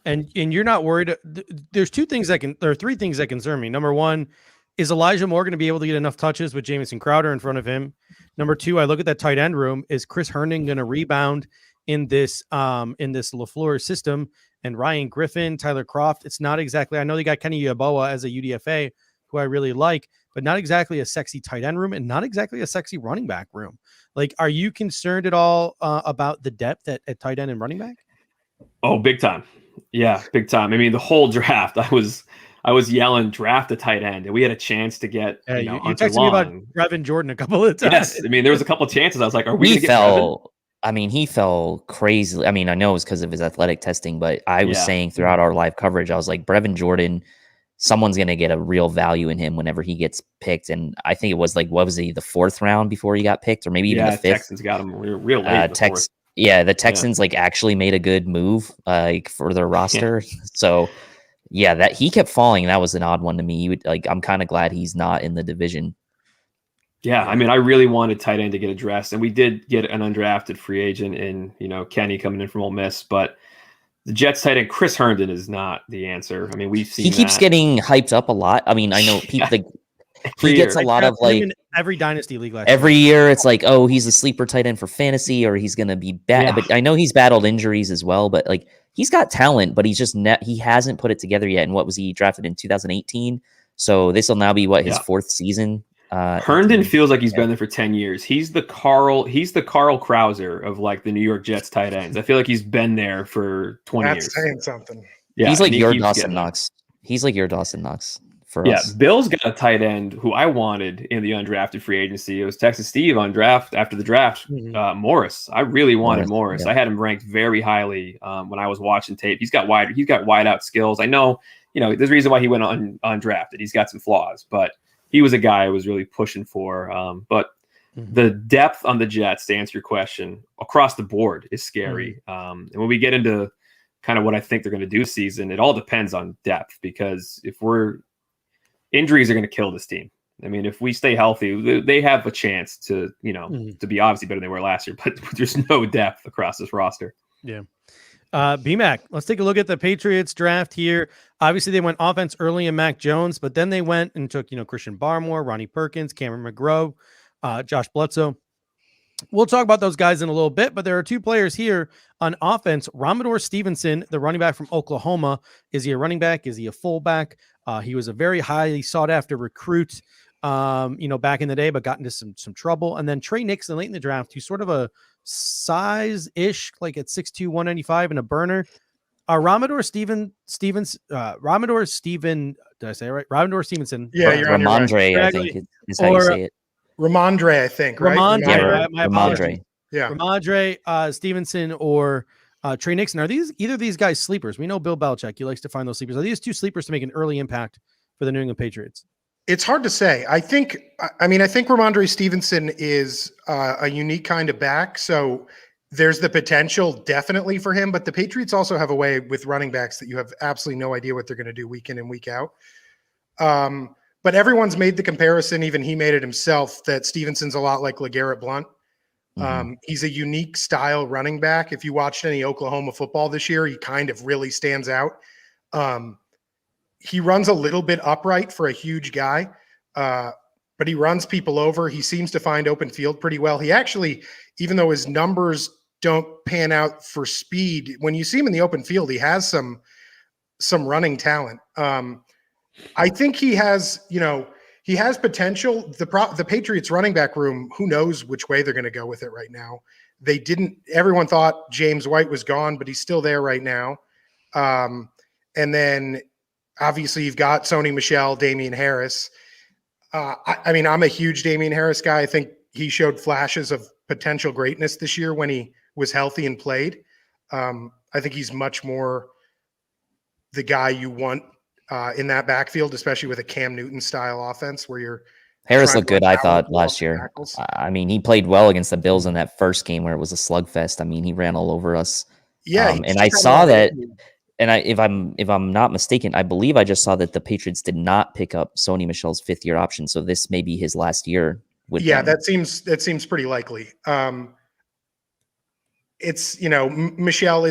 And you're not worried. There's 3 things that concern me. Number one, is Elijah Moore going to be able to get enough touches with Jamison Crowder in front of him? Number 2, I look at that tight end room. Is Chris Herndon going to rebound in this LaFleur system? And Ryan Griffin, Tyler Kroft, it's not exactly, I know they got Kenny Yeboah as a UDFA, who I really like, but not exactly a sexy tight end room and not exactly a sexy running back room. Like, are you concerned at all about the depth at tight end and running back? Oh, big time. Yeah, big time. I mean, the whole draft, I was yelling, draft a tight end, and we had a chance to get. You texted me about Brevin Jordan a couple of times. Yes, I mean, there was a couple of chances. I was like, "Are we?" He fell crazy. I mean, I know it was because of his athletic testing, but I was saying throughout our live coverage, I was like, Brevin Jordan, someone's going to get a real value in him whenever he gets picked. And I think it was like, what was he, the 4th round before he got picked, or maybe even the 5th? Texans got him real late. The Texans actually made a good move for their roster. Yeah. So that he kept falling. That was an odd one to me. I'm kind of glad he's not in the division. Yeah, I mean, I really wanted tight end to get addressed, and we did get an undrafted free agent in, Kenny coming in from Ole Miss, but the Jets tight end Chris Herndon is not the answer. I mean, we've seen he keeps getting hyped up a lot. I mean, I know people he gets a lot of every dynasty league every year. It's like, oh, he's a sleeper tight end for fantasy, or he's going to be bad. Yeah. But I know he's battled injuries as well. But he's got talent, but he's just he hasn't put it together yet. And what was he drafted in 2018? So this will now be his 4th season. Herndon feels like he's been there for 10 years. He's the Carl Krauser of the New York Jets tight ends. I feel like he's been there for 20 years. That's saying something. Yeah, he's like your Dawson Knox. He's like your Dawson Knox for us. Yeah, Bill's got a tight end who I wanted in the undrafted free agency. It was Texas Steve after the draft. Morris. I really wanted Morris. Yeah. I had him ranked very highly when I was watching tape. He's got wide out skills. I know, there's a reason why he went undrafted. He's got some flaws, but he was a guy I was really pushing for. But the depth on the Jets, to answer your question, across the board is scary. And when we get into kind of what I think they're going to do this season, it all depends on depth, because injuries are going to kill this team. I mean, if we stay healthy, they have a chance to be obviously better than they were last year, but there's no depth across this roster. Yeah. BMAC, let's take a look at the Patriots draft here. Obviously, they went offense early in Mac Jones, but then they went and took, Christian Barmore, Ronnie Perkins, Cameron McGrow, Josh Bledsoe. We'll talk about those guys in a little bit, but there are 2 players here on offense. Ramador Stevenson, the running back from Oklahoma. Is he a running back? Is he a fullback? He was a very highly sought after recruit, back in the day, but got into some trouble. And then Trey Nixon late in the draft, who's sort of a size-ish, like at 6'2", 195 and a burner. Ramador Stevenson, did I say it right? Ramador Stevenson. Yeah, you're on your right. Ramondre, I think is how you say it. Ramondre, I think, right? Ramondre. Yeah. Ramondre, Stevenson, or Trey Nixon. Are either of these guys sleepers? We know Bill Belichick, he likes to find those sleepers. Are these 2 sleepers to make an early impact for the New England Patriots? It's hard to say. I think Ramondre Stevenson is a unique kind of back. So there's the potential definitely for him, but the Patriots also have a way with running backs that you have absolutely no idea what they're going to do week in and week out. But everyone's made the comparison, even he made it himself, that Stevenson's a lot like LeGarrette Blount. He's a unique style running back. If you watched any Oklahoma football this year, he kind of really stands out. He runs a little bit upright for a huge guy, but he runs people over. He seems to find open field pretty well. He actually, even though his numbers don't pan out for speed, when you see him in the open field, he has some some running talent. I think he has potential. The Patriots running back room, who knows which way they're going to go with it right now. Everyone thought James White was gone, but he's still there right now. And then obviously you've got Sony Michel, Damian Harris. I mean, I'm a huge Damian Harris guy. I think he showed flashes of potential greatness this year when he was healthy and played. I think he's much more the guy you want in that backfield, especially with a Cam Newton style offense where you're Harris looked good, I thought, last year. I mean, he played well against the Bills in that first game where it was a slugfest. I mean, he ran all over us. Yeah, and I saw that. And if I'm not mistaken, I believe I just saw that the Patriots did not pick up Sony Michel's 5th-year option, so this may be his last year. That seems pretty likely. It's Michel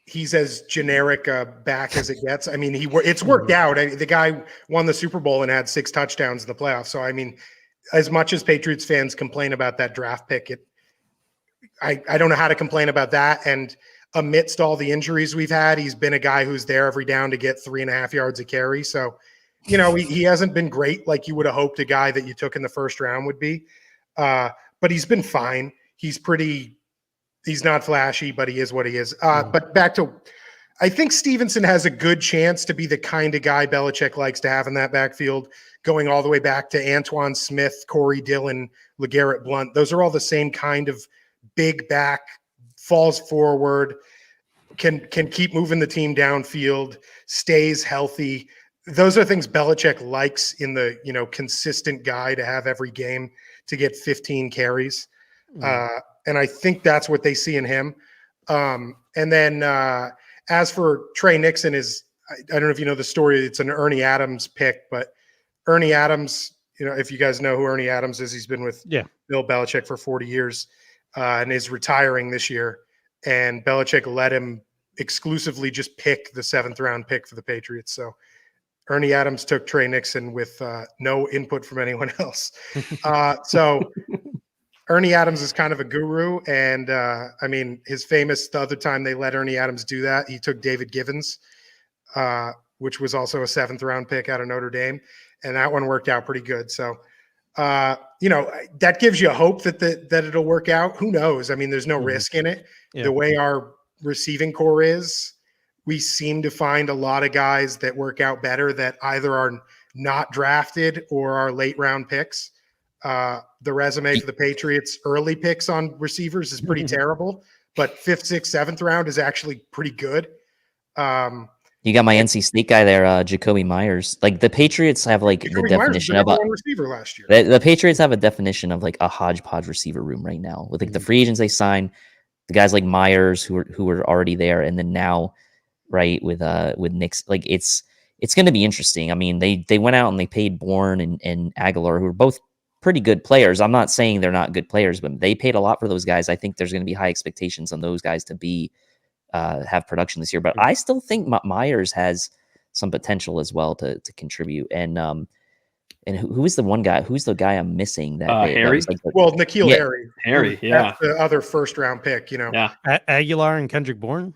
he's as generic back as it gets. I mean, it's worked out. The guy won the Super Bowl and had 6 touchdowns in the playoffs. So I mean, as much as Patriots fans complain about that draft pick, I don't know how to complain about that. And amidst all the injuries we've had, he's been a guy who's there every down to get 3.5 yards a carry. So, he hasn't been great like you would have hoped a guy that you took in the first round would be. But he's been fine. He's not flashy, but he is what he is. But back to, I think Stevenson has a good chance to be the kind of guy Belichick likes to have in that backfield, going all the way back to Antoine Smith, Corey Dillon, LeGarrette Blount. Those are all the same kind of big back, falls forward, can keep moving the team downfield, stays healthy. Those are things Belichick likes in the, consistent guy to have every game to get 15 carries. And I think that's what they see in him. And then as for Trey Nixon I don't know if you know the story. It's an Ernie Adams pick, but Ernie Adams, if you guys know who Ernie Adams is, he's been with Bill Belichick for 40 years and is retiring this year. And Belichick let him exclusively just pick the 7th round pick for the Patriots. So Ernie Adams took Trey Nixon with no input from anyone else. So Ernie Adams is kind of a guru. And I mean, the other time they let Ernie Adams do that, he took David Givens, which was also a 7th round pick out of Notre Dame. And that one worked out pretty good. So, that gives you hope that it'll work out. Who knows? I mean, there's no risk in it. Yeah. The way our receiving core is, we seem to find a lot of guys that work out better that either are not drafted or are late round picks. The resume for the Patriots early picks on receivers is pretty terrible, but 5th, 6th, 7th round is actually pretty good. You got my NC State guy there, Jacoby Myers. Like the Patriots have the definition of a receiver last year. The Patriots have a definition of like a hodgepodge receiver room right now with like the free agents they signed, the guys like Myers who were already there, and then now, right, with Knicks, like it's going to be interesting. I mean, they went out and they paid Bourne and Aguilar, who are both pretty good players. I'm not saying they're not good players, but they paid a lot for those guys. I think there's going to be high expectations on those guys to be have production this year. But I still think Myers has some potential as well to contribute. And who is the one guy? Who's the guy I'm missing? Harry. N'Keal Harry. Harry, yeah. That's the other 1st round pick. Yeah. Aguilar and Kendrick Bourne.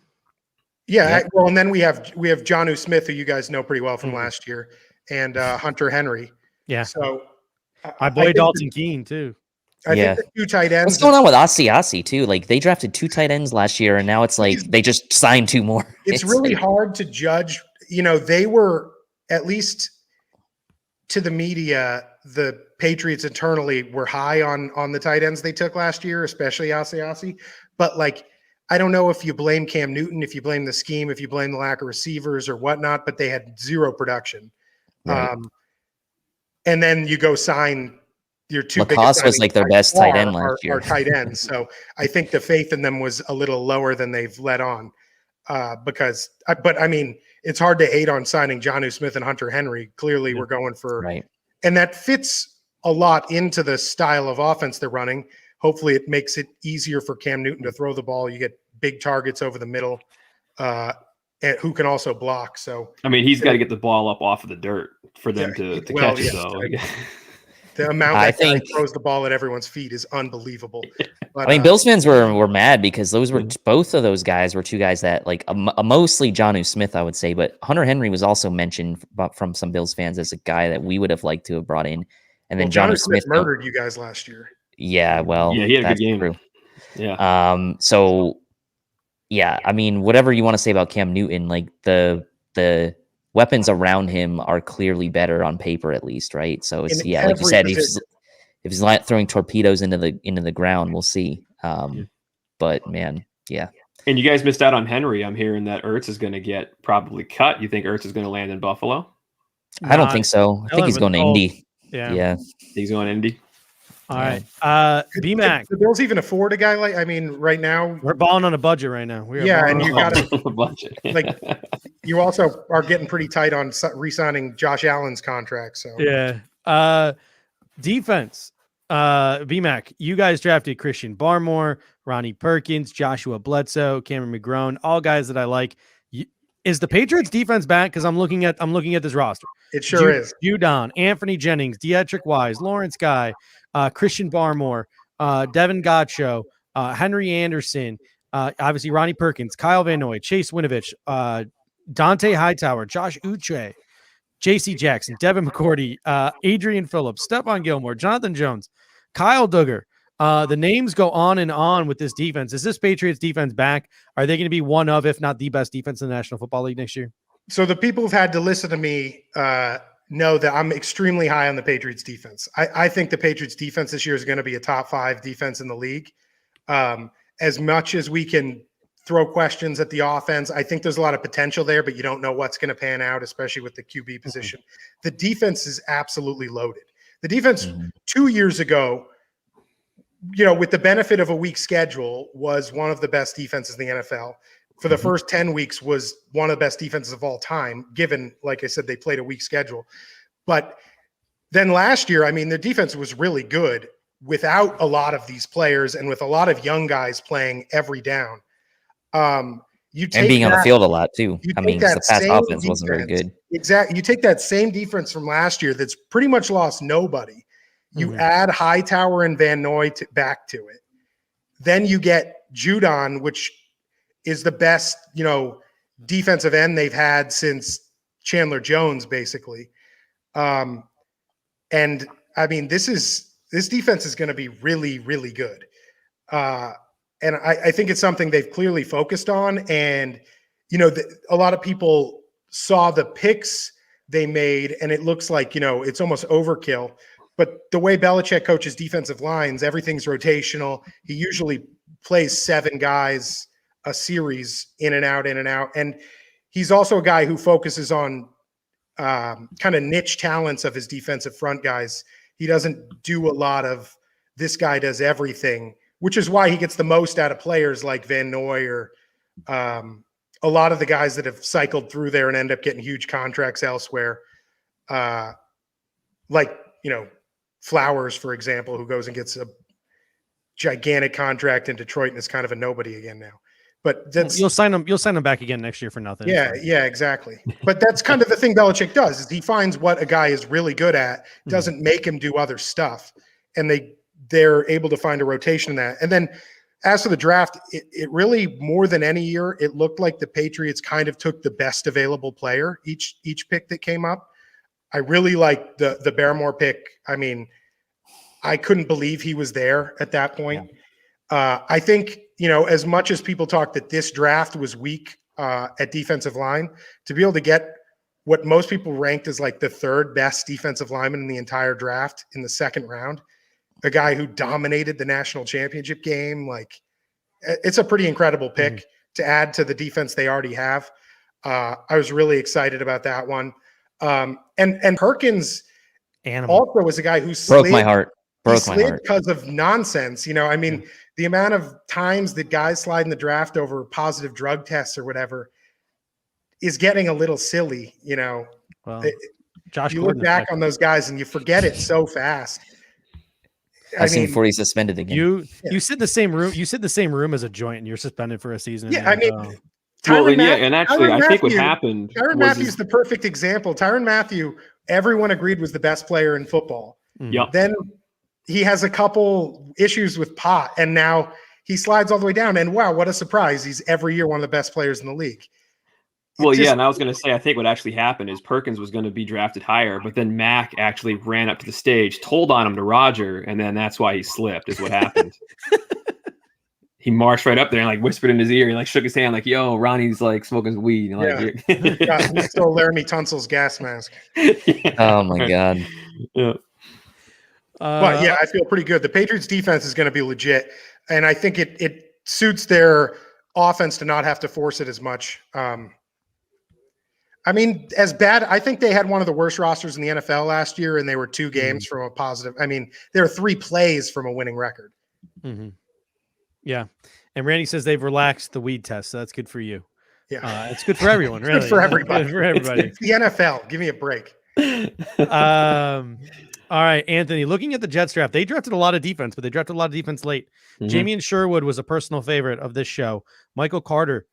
Yeah. Well, and then we have Jonnu Smith, who you guys know pretty well from last year, and Hunter Henry. Yeah. So. My boy Dalton Keene too. I think the 2 tight ends. What's going on with Asiasi too? Like they drafted 2 tight ends last year, and now it's like they just signed 2 more. It's really hard to judge. They were, at least to the media, the Patriots internally were high on the tight ends they took last year, especially Asiasi. But I don't know if you blame Cam Newton, if you blame the scheme, if you blame the lack of receivers or whatnot, but they had 0 production. Right. And then you go sign your 2 Lacoste was like their best tight end last year. Our tight ends. So I think the faith in them was a little lower than they've let on. But I mean, it's hard to hate on signing Jonnu Smith and Hunter Henry. Clearly we're going for, right. And that fits a lot into the style of offense they're running. Hopefully it makes it easier for Cam Newton to throw the ball. You get big targets over the middle, and who can also block. So I mean, he's got to get the ball up off of the dirt for them to catch it. So The amount I that guy think- throws the ball at everyone's feet is unbelievable. But, I mean, Bills fans were mad because those were both of those guys were two guys that like mostly Jonnu Smith, I would say, but Hunter Henry was also mentioned from some Bills fans as a guy that we would have liked to have brought in. And then Jonnu Smith murdered you guys last year. Yeah, well, yeah, he had a that's good game. true. Yeah. So yeah, I mean, whatever you want to say about Cam Newton, like the weapons around him are clearly better on paper, at least, right? So it's In like you said, position. if he's not throwing torpedoes into the ground, we'll see. But man, yeah. And you guys missed out on Henry. I'm hearing that Ertz is going to get probably cut. You think Ertz is going to land in Buffalo? I don't think so. I think he's going to Indy. Yeah. He's going to Indy. All right. BMAC. The Bills even afford a guy like? I mean, right now we're balling on a budget right now. And you got a budget. Like, you also are getting pretty tight on re-signing Josh Allen's contract. So yeah. Defense. BMAC. You guys drafted Christian Barmore, Ronnie Perkins, Joshua Bledsoe, Cameron McGrone, all guys that I like. Is the Patriots defense back? Because I'm looking at this roster. It sure is. Judon, Anthony Jennings, Dietrich Wise, Lawrence Guy, Christian Barmore, Devin Godchaux, Henry Anderson, obviously Ronnie Perkins, Kyle Van Noy, Chase Winovich, Dante Hightower, Josh Uche, J.C. Jackson, Devin McCourty, Adrian Phillips, Stephon Gilmore, Jonathan Jones, Kyle Duggar. The names go on and on with this defense. Is this Patriots defense back? Are they going to be one of, if not the best defense in the National Football League next year? So the people who've had to listen to me know that I'm extremely high on the Patriots defense. I think the Patriots defense this year is going to be a top 5 defense in the league. As much as we can throw questions at the offense, I think there's a lot of potential there, but you don't know what's going to pan out, especially with the QB position. The defense is absolutely loaded. The defense 2 years ago, with the benefit of a weak schedule, was one of the best defenses in the NFL. For the first 10 weeks was one of the best defenses of all time, given, like I said, they played a weak schedule. But then last year, I mean, their defense was really good without a lot of these players and with a lot of young guys playing every down. And being on the field a lot too. I mean, the pass offense wasn't very good. Exactly. You take that same defense from last year that's pretty much lost nobody. You add Hightower and Van Noy back to it. Then you get Judon, which is the best, defensive end they've had since Chandler Jones, basically. And I mean, this defense is going to be really, really good. And I think it's something they've clearly focused on. And, a lot of people saw the picks they made, and it looks like, it's almost overkill. But the way Belichick coaches defensive lines, everything's rotational. He usually plays 7 guys a series in and out. And he's also a guy who focuses on kind of niche talents of his defensive front guys. He doesn't do a lot of this guy does everything, which is why he gets the most out of players like Van Noy or a lot of the guys that have cycled through there and end up getting huge contracts elsewhere. Flowers, for example, who goes and gets a gigantic contract in Detroit and is kind of a nobody again now. But that's you'll sign them back again next year for nothing. Yeah, exactly. But that's kind of the thing Belichick does is he finds what a guy is really good at, doesn't make him do other stuff, and they're able to find a rotation in that. And then as for the draft, it really, more than any year, it looked like the Patriots kind of took the best available player each pick that came up. I really like the Barmore pick. I mean, I couldn't believe he was there at that point. I think, as much as people talk that this draft was weak at defensive line, to be able to get what most people ranked as like the 3rd best defensive lineman in the entire draft in the 2nd round, a guy who dominated the national championship game, like it's a pretty incredible pick to add to the defense they already have. I was really excited about that one. And Perkins also was a guy who broke my heart. Because of nonsense. I mean, the amount of times that guys slide in the draft over positive drug tests or whatever is getting a little silly. Well, Josh you Gordon look back on those guys and you forget it so fast. I've seen 40 suspended again. You sit in the same room. You sit in the same room as a joint, and you're suspended for a season. Yeah, I mean, and actually, I think what happened. Tyrann Mathieu is the perfect example. Tyrann Mathieu, everyone agreed was the best player in football. Yep. Then he has a couple issues with pot, and now he slides all the way down. And wow, what a surprise. He's every year one of the best players in the league. And I was going to say, I think what actually happened is Perkins was going to be drafted higher, but then Mac actually ran up to the stage, told on him to Roger, and then that's why he slipped, is what happened. He marched right up there and like whispered in his ear. He like shook his hand like, "Yo, Ronnie's like smoking weed." And, he stole Laramie Tunsil's gas mask. Oh my God. Yeah. But yeah, I feel pretty good. The Patriots defense is going to be legit. And I think it suits their offense to not have to force it as much. I mean, as bad, I think they had one of the worst rosters in the NFL last year, and they were 2 games from a positive. I mean, there are 3 plays from a winning record. Mm-hmm. Yeah. And Randy says they've relaxed the weed test, so that's good for you. Yeah. It's good for everyone, really. Good for everybody. Good for everybody. It's the NFL. Give me a break. All right, Anthony, looking at the Jets draft, they drafted a lot of defense, but they drafted a lot of defense late. Mm-hmm. Jamie Sherwood was a personal favorite of this show. Michael Carter,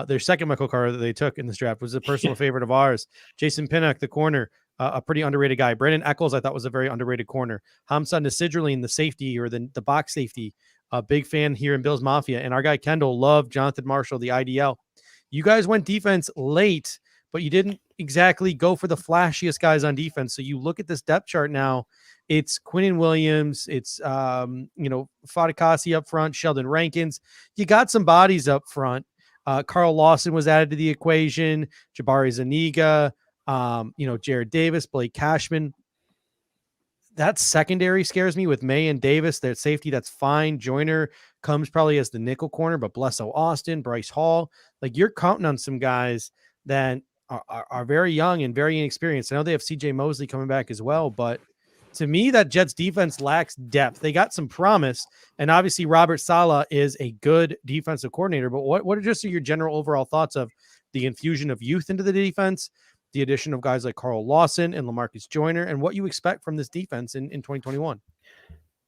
their second Michael Carter that they took in this draft, was a personal favorite of ours. Jason Pinnock, the corner, a pretty underrated guy. Brandon Eccles, I thought, was a very underrated corner. Hamza Nasidrline, the safety or the box safety, a big fan here in Bills Mafia. And our guy Kendall loved Jonathan Marshall, the IDL. You guys went defense late, but you didn't exactly go for the flashiest guys on defense. So you look at this depth chart now, it's Quinnen Williams, it's Fadikasi up front, Sheldon Rankins. You got some bodies up front. Carl Lawson was added to the equation, Jabari Zuniga, Jared Davis, Blake Cashman. That secondary scares me with May and Davis. Their safety, that's fine. Joyner comes probably as the nickel corner, but Blesso Austin, Bryce Hall, like you're counting on some guys that are very young and very inexperienced. I know they have CJ Mosley coming back as well, but to me, that Jets defense lacks depth. They got some promise, and obviously Robert Saleh is a good defensive coordinator, but what are just your general overall thoughts of the infusion of youth into the defense, the addition of guys like Carl Lawson and LaMarcus Joyner, and what you expect from this defense in 2021?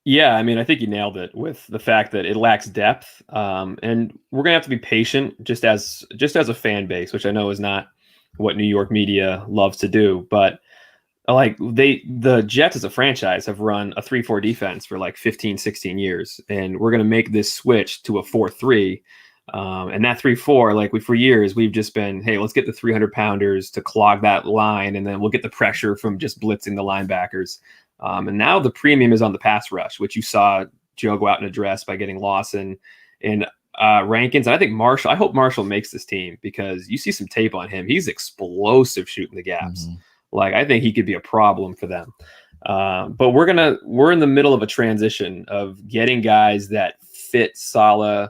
Yeah, I mean, I think you nailed it with the fact that it lacks depth, and we're gonna have to be patient just as a fan base, which I know is not what New York media loves to do, but like the Jets as a franchise have run a 3-4 defense for like 15, 16 years, and we're gonna make this switch to a 4-3. And that 3-4, like for years, we've just been, hey, let's get the 300-pounders to clog that line, and then we'll get the pressure from just blitzing the linebackers. And now the premium is on the pass rush, which you saw Joe go out and address by getting Lawson and Rankins. And I think Marshall, I hope Marshall makes this team because you see some tape on him. He's explosive shooting the gaps. Mm-hmm. Like, I think he could be a problem for them. But we're in the middle of a transition of getting guys that fit Saleh,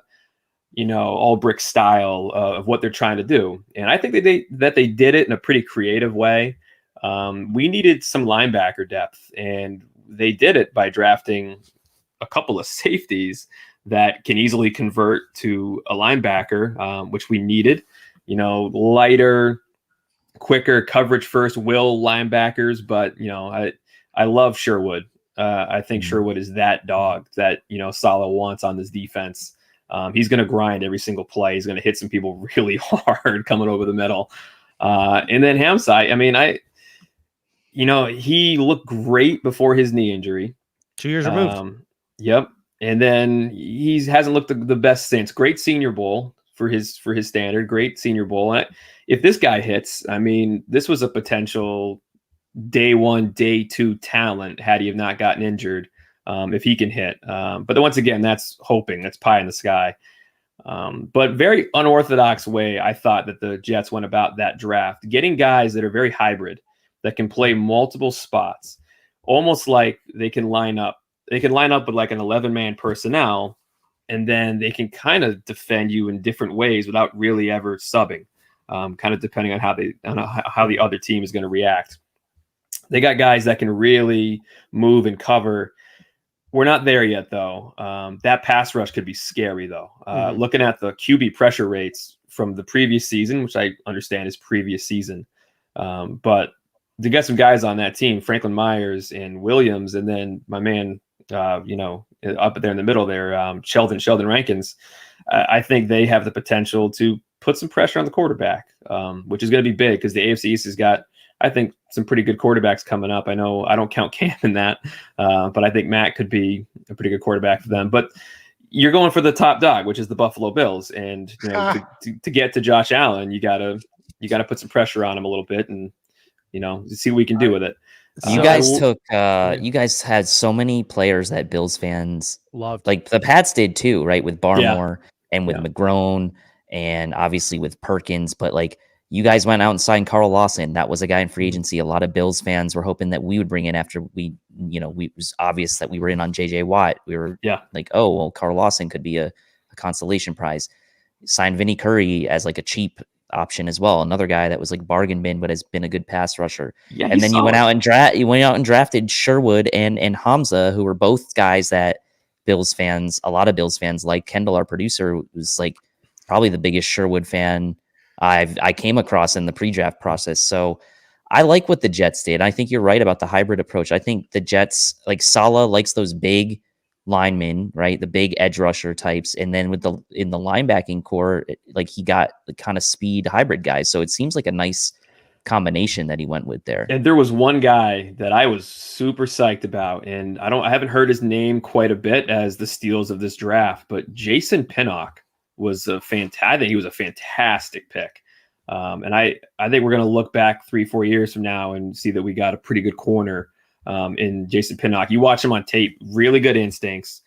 all brick style of what they're trying to do. And I think that they did it in a pretty creative way. We needed some linebacker depth, and they did it by drafting a couple of safeties that can easily convert to a linebacker, which we needed, lighter, quicker coverage first will linebackers. But, I love Sherwood. I think Sherwood is that dog that, Saleh wants on this defense. He's going to grind every single play. He's going to hit some people really hard coming over the middle. And then Hamza, I mean, he looked great before his knee injury. 2 years removed. Yep. And then he hasn't looked the best since. Great Senior Bowl for his standard. Great Senior Bowl. And if this guy hits, I mean, this was a potential day 1, day 2 talent had he have not gotten injured. If he can hit. But then once again, that's hoping. That's pie in the sky. But very unorthodox way, I thought that the Jets went about that draft, getting guys that are very hybrid, that can play multiple spots, almost like they can line up. They can line up with like an 11-man personnel, and then they can kind of defend you in different ways without really ever subbing, kind of depending on how the other team is going to react. They got guys that can really move and cover. We're not there yet, though. That pass rush could be scary, though. Looking at the QB pressure rates from the previous season, which I understand is previous season, but to get some guys on that team, Franklin Myers and Williams, and then my man, up there in the middle there, Sheldon Rankins, I think they have the potential to put some pressure on the quarterback, which is going to be big because the AFC East has got I think some pretty good quarterbacks coming up. I know I don't count Cam in that, but I think Matt could be a pretty good quarterback for them. But you're going for the top dog, which is the Buffalo Bills, and to get to Josh Allen, you gotta put some pressure on him a little bit, and see what we can do with it. You guys had so many players that Bills fans loved. Like the Pats did too, right? With Barmore and with McGrone and obviously with Perkins. But like you guys went out and signed Carl Lawson. That was a guy in free agency. A lot of Bills fans were hoping that we would bring in after it was obvious that we were in on JJ Watt. We were like, oh, well, Carl Lawson could be a consolation prize. Signed Vinny Curry as like a cheap option as well, another guy that was like bargain bin but has been a good pass rusher. And then you went out and drafted Sherwood and Hamza, who were both guys that a lot of Bills fans like. Kendall, our producer, was like probably the biggest Sherwood fan I came across in the pre-draft process. So I like what the Jets did. I think you're right about the hybrid approach. I think the Jets, like Saleh likes those big linemen, right? The big edge rusher types. And then in the linebacking core, like he got the kind of speed hybrid guys. So it seems like a nice combination that he went with there. And there was one guy that I was super psyched about, and I haven't heard his name quite a bit as the steals of this draft, but Jason Pinnock was I think he was a fantastic pick. And I think we're going to look back 3-4 years from now and see that we got a pretty good corner in Jason Pinnock. You watch him on tape, really good instincts,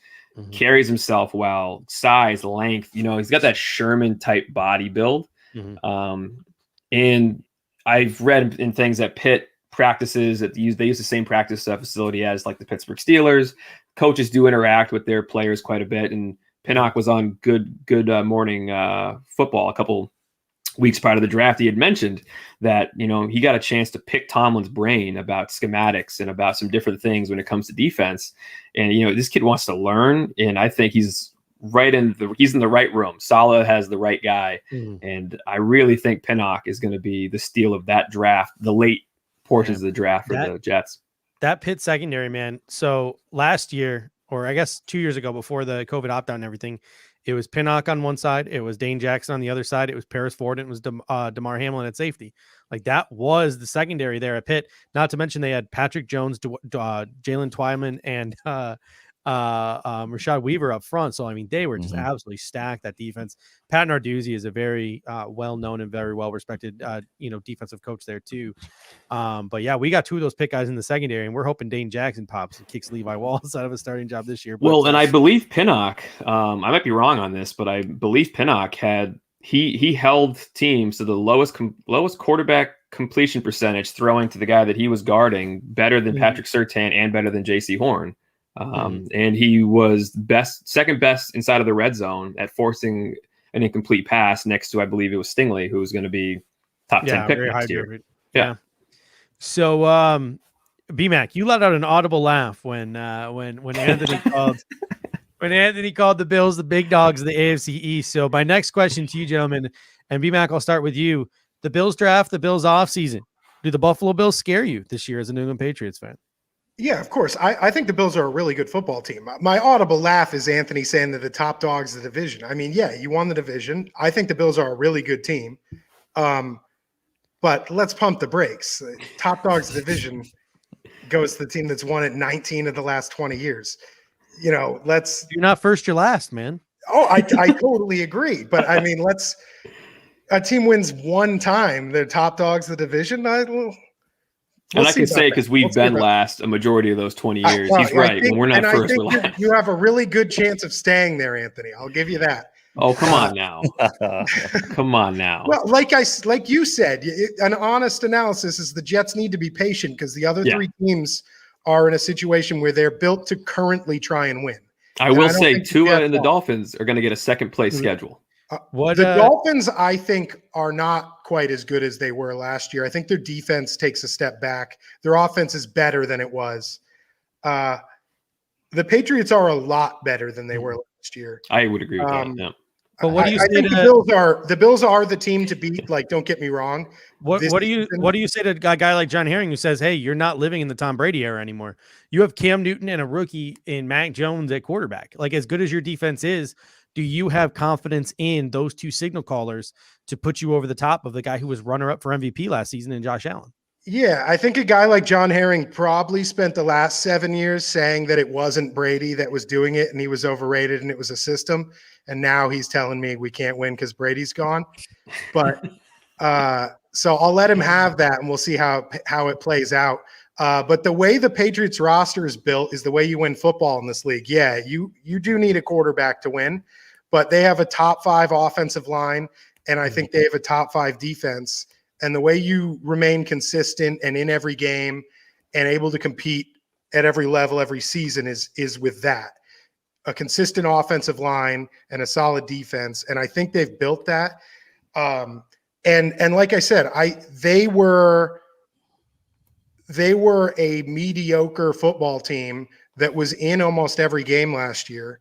carries himself well, size, length. He's got that Sherman type body build. And I've read in things that Pitt practices they use the same practice facility as like the Pittsburgh Steelers. Coaches do interact with their players quite a bit, and Pinnock was on good morning football a couple weeks prior to the draft. He had mentioned that, he got a chance to pick Tomlin's brain about schematics and about some different things when it comes to defense. And, this kid wants to learn, and I think he's in the right room. Saleh has the right guy. And I really think Pinnock is going to be the steal of that draft, the late portions of the draft for the Jets. That Pitt secondary, man. So last year, or I guess 2 years ago, before the COVID opt-out and everything, it was Pinnock on one side, it was Dane Jackson on the other side, it was Paris Ford, and it was DeMar Hamlin at safety. Like that was the secondary there at Pitt. Not to mention they had Patrick Jones, Jalen Twyman, and Rashad Weaver up front. So I mean, they were just absolutely stacked, that defense. Pat Narduzzi is a very well-known and very well-respected defensive coach there too. But yeah, we got two of those pick guys in the secondary, and we're hoping Dane Jackson pops and kicks Levi Wallace out of a starting job this year. Well, and I believe Pinnock, I might be wrong on this, but I believe Pinnock he held teams to the lowest quarterback completion percentage throwing to the guy that he was guarding better than Patrick Surtain and better than J.C. Horn. And he was second best inside of the red zone at forcing an incomplete pass next to, I believe it was Stingley, who was going to be top 10 pick next year. Yeah. So, B-Mac, you let out an audible laugh when Anthony called the Bills the big dogs of the AFC East. So my next question to you, gentlemen, and B-Mac, I'll start with you. The Bills draft, the Bills offseason. Do the Buffalo Bills scare you this year as a New England Patriots fan? Yeah, of course. I think the Bills are a really good football team. My audible laugh is Anthony saying that the top dogs of the division. I mean, yeah, you won the division. I think the Bills are a really good team. But let's pump the brakes. Top dogs of the division goes to the team that's won it 19 of the last 20 years. You're not first, you're last, man. Oh, I totally agree. But I mean, a team wins one time, they're top dogs of the division. And I can say, because we've been last a majority of those 20 years. He's right. When we're not first, we're last. You have a really good chance of staying there, Anthony. I'll give you that. Oh, come on now. Come on now. Well, like you said, an honest analysis is the Jets need to be patient because the other three teams are in a situation where they're built to currently try and win. I will say Tua and the Dolphins are going to get a second place schedule. The Dolphins, I think, are not quite as good as they were last year. I think their defense takes a step back. Their offense is better than it was. The Patriots are a lot better than they were last year. I would agree with that. Yeah. But what do you say? I think the Bills are the team to beat. Like, don't get me wrong. What do you say to a guy like John Herring who says, "Hey, you're not living in the Tom Brady era anymore. You have Cam Newton and a rookie in Mac Jones at quarterback. Like, as good as your defense is, do you have confidence in those two signal callers to put you over the top of the guy who was runner-up for MVP last season in Josh Allen?" Yeah, I think a guy like John Herring probably spent the last 7 years saying that it wasn't Brady that was doing it and he was overrated and it was a system. And now he's telling me we can't win because Brady's gone. But so I'll let him have that and we'll see how it plays out. But the way the Patriots roster is built is the way you win football in this league. Yeah, you do need a quarterback to win, but they have a top 5 offensive line, and I think they have a top 5 defense. And the way you remain consistent and in every game and able to compete at every level every season is with that. A consistent offensive line and a solid defense. And I think they've built that. And like I said, they were a mediocre football team that was in almost every game last year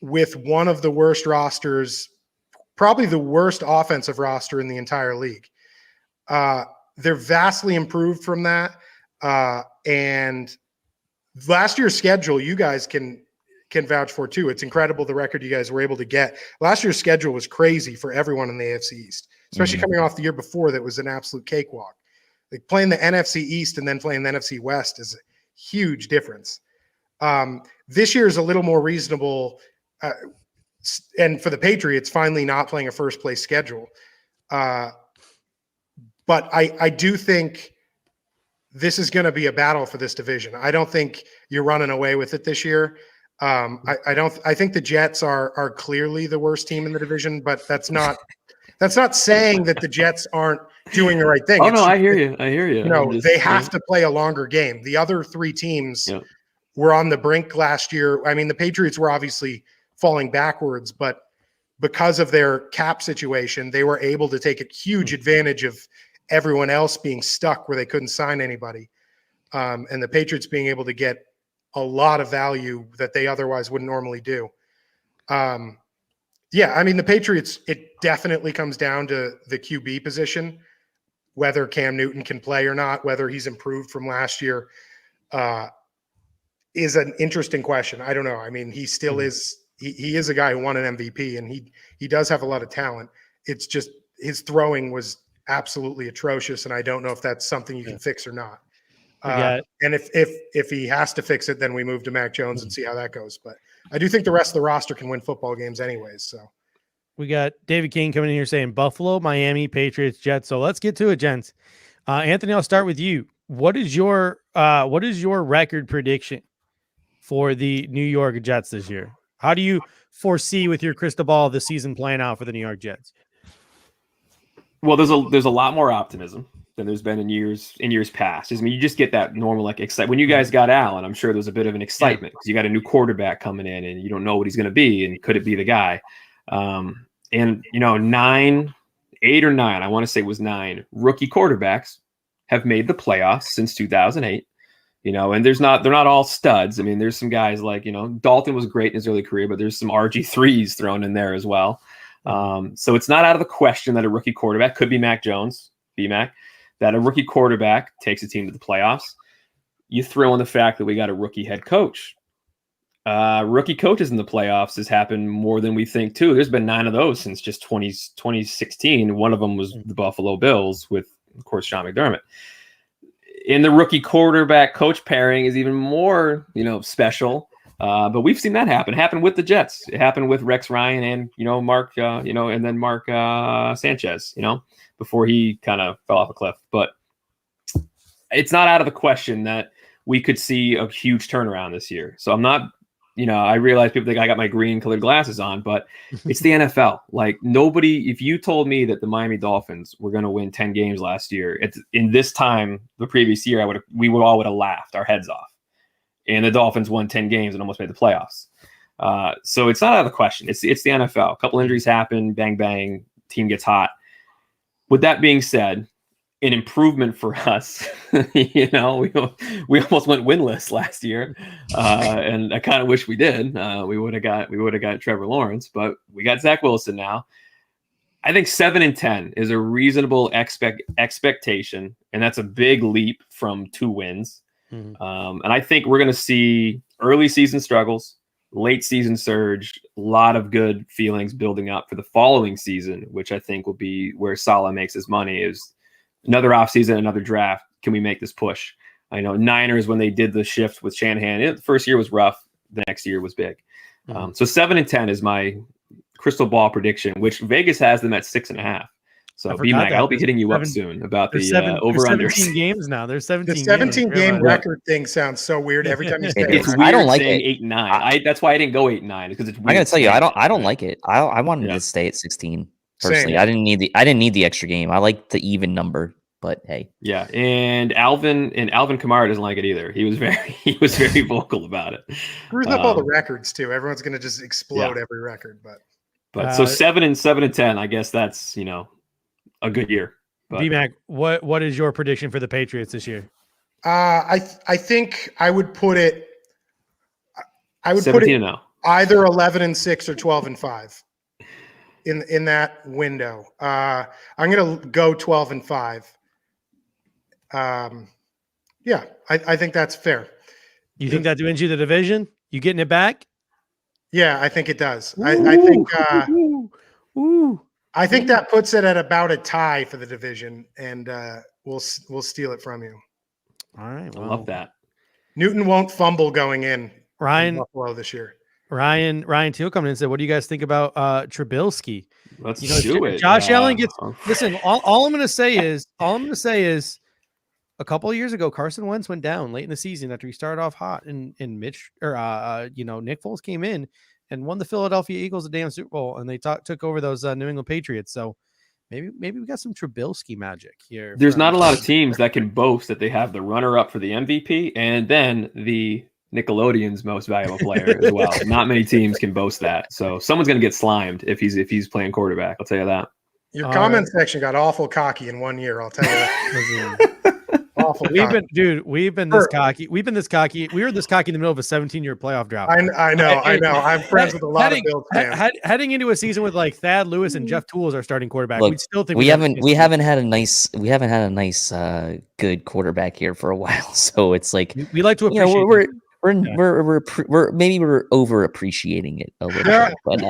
with one of the worst rosters, probably the worst offensive roster in the entire league. They're vastly improved from that. And last year's schedule, you guys can vouch for too. It's incredible the record you guys were able to get. Last year's schedule was crazy for everyone in the AFC East, especially coming off the year before that was an absolute cakewalk. Like playing the NFC East and then playing the NFC West is a huge difference. This year is a little more reasonable. And for the Patriots, finally not playing a first place schedule. But I do think this is going to be a battle for this division. I don't think you're running away with it this year. I think the Jets are clearly the worst team in the division, but that's not saying that the Jets aren't doing the right thing. Oh, no, I hear you. You know, they have to play a longer game. The other 3 teams were on the brink last year. I mean, the Patriots were obviously falling backwards, but because of their cap situation, they were able to take a huge advantage of everyone else being stuck where they couldn't sign anybody. And the Patriots being able to get a lot of value that they otherwise wouldn't normally do. Yeah, I mean, the Patriots, it definitely comes down to the QB position, whether Cam Newton can play or not, whether he's improved from last year is an interesting question. I don't know. I mean, he still is – he is a guy who won an MVP, and he does have a lot of talent. It's just his throwing was absolutely atrocious, and I don't know if that's something you can fix or not. And if he has to fix it, then we move to Mac Jones and see how that goes. But I do think the rest of the roster can win football games anyways. So we got David King coming in here saying Buffalo, Miami, Patriots, Jets. So let's get to it, gents. Anthony, I'll start with you. What is your record prediction for the New York Jets this year? How do you foresee with your crystal ball the season playing out for the New York Jets? Well, there's a lot more optimism than there's been in years past. I mean, you just get that normal excitement. When you guys got Allen, I'm sure there's a bit of an excitement because you got a new quarterback coming in and you don't know what he's going to be and could it be the guy? And 8 or 9, I want to say it was 9 rookie quarterbacks have made the playoffs since 2008. And they're not all studs. I mean, there's some guys like, Dalton was great in his early career, but there's some RG3s thrown in there as well. So it's not out of the question that a rookie quarterback could be Mac Jones, BMAC, that a rookie quarterback takes a team to the playoffs. You throw in the fact that we got a rookie head coach. Rookie coaches in the playoffs has happened more than we think too. There's been 9 of those since just 2016. One of them was the Buffalo Bills with, of course, Sean McDermott. In the rookie quarterback coach pairing is even more, special. But we've seen that happen. It happened with the Jets. It happened with Rex Ryan and, Mark, and then Mark Sanchez, before he kind of fell off a cliff. But it's not out of the question that we could see a huge turnaround this year. So I'm not, I realize people think I got my green colored glasses on, but it's the NFL. Like nobody, if you told me that the Miami Dolphins were going to win 10 games last year, in this time, the previous year, we all would have laughed our heads off. And the Dolphins won 10 games and almost made the playoffs. So it's not out of the question. It's the NFL. A couple injuries happen, bang, bang, team gets hot. With that being said, an improvement for us, we almost went winless last year. And I kind of wish we did. We would have got Trevor Lawrence, but we got Zach Wilson now. I think 7-10 is a reasonable expectation. And that's a big leap from 2 wins. And I think we're going to see early season struggles, late season surge, a lot of good feelings building up for the following season, which I think will be where Saleh makes his money, is another offseason, another draft. Can we make this push? I know Niners, when they did the shift with Shanahan, the first year was rough. The next year was big. So 7-10 is my crystal ball prediction, which Vegas has them at 6.5. So B-Mac, I'll be hitting you up soon about the over-under. 17 games now. There's 17 The 17 games. game record thing sounds so weird every time you say it. It's weird. I don't like saying it. 8-9. That's why I didn't go 8-9 because it's weird. I'm gonna tell you, I don't like it. I wanted to stay at 16 personally. Same. I didn't need the extra game. I like the even number, but hey. Yeah, and Alvin Kamara doesn't like it either. He was very vocal about it. Screws up all the records too. Everyone's gonna just explode every record, but so 7-10, I guess that's a good year. B-Mac, what is your prediction for the Patriots this year? I think I would put it. I would 17 put it and 0. either 11-6 or 12-5 in that window. I'm gonna go 12-5. Yeah, I think that's fair. You think that wins you the division? You getting it back? Yeah, I think it does. I think. I think that puts it at about a tie for the division, and we'll steal it from you. All right, I love that. Newton won't fumble going in Buffalo this year. Ryan Teal coming in and said, "What do you guys think about Trubisky?" Let's do it. Josh Allen gets. Listen, all I'm going to say is, a couple of years ago, Carson Wentz went down late in the season after he started off hot, and Nick Foles came in and won the Philadelphia Eagles a damn Super Bowl, and they took over those New England Patriots. So maybe we got some Trubisky magic here. There's not a lot of teams that can boast that they have the runner-up for the MVP and then the Nickelodeon's most valuable player as well. Not many teams can boast that. So someone's going to get slimed if he's playing quarterback. I'll tell you that. Your comment section got awful cocky in 1 year. I'll tell you that. Awful. We've been this cocky. We've been this cocky. We were this cocky in the middle of a 17-year playoff drought. I know. I'm friends with a lot of Bills fans. Heading into a season with like Thad Lewis and Jeff Toole as our starting quarterback, Look, we'd still think we haven't had a nice good quarterback here for a while. So it's like we like to appreciate. We're over appreciating it a little bit, but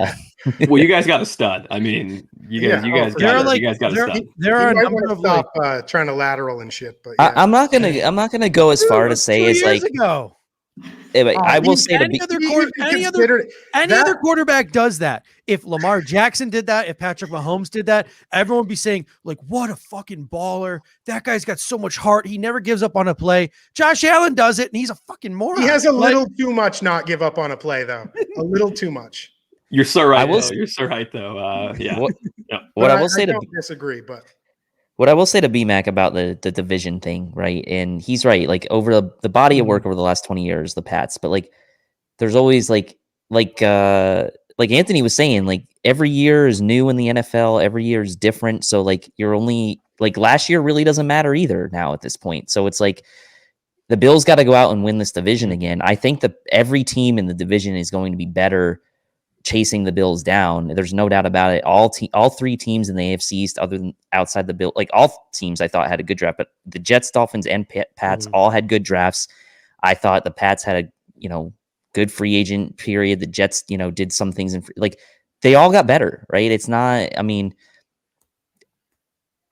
well, you guys got a stud. I mean, you guys got a stud. There are a number of stop trying to lateral and shit, but I'm not gonna go as far to say it's like ago. I will say any other quarterback does that. If Lamar Jackson did that, if Patrick Mahomes did that, everyone would be saying, like, what a fucking baller. That guy's got so much heart. He never gives up on a play. Josh Allen does it, and he's a fucking moron. He has a little too much not give up on a play, though. A little too much. You're so right. You're so right, though. Yeah. What I will say I don't disagree, but what I will say to B-Mac about the division thing, right? And he's right. Like over the body of work over the last 20 years, the Pats, but like there's always like Anthony was saying, like every year is new in the NFL. Every year is different. So like you're only like last year really doesn't matter either now at this point. So it's like the Bills got to go out and win this division again. I think that every team in the division is going to be better chasing the Bills down. There's no doubt about it. All three teams in the AFC East, other than outside the Bills, like all teams I thought had a good draft, but the Jets, Dolphins, and Pats all had good drafts. I thought the Pats had a good free agent period. The Jets did some things like they all got better, right? It's not. I mean,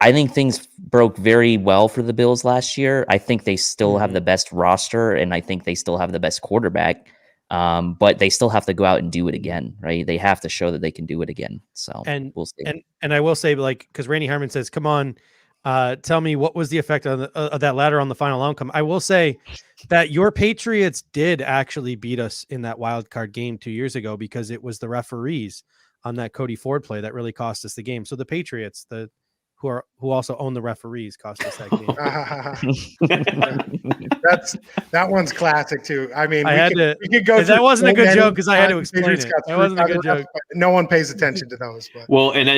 I think things broke very well for the Bills last year. I think they still have the best roster, and I think they still have the best quarterback. But they still have to go out and do it again, right? They have to show that they can do it again. So we'll see. And I will say, like, because Randy Harmon says, "Come on, tell me what was the effect of that ladder on the final outcome." I will say that your Patriots did actually beat us in that wild card game 2 years ago because it was the referees on that Cody Ford play that really cost us the game. So the Patriots, who also own the referees, cost us that game. that one's classic too. I mean, we could go. That wasn't a good joke because I had to explain it. That wasn't a good joke. No one pays attention to those. But. Well, and now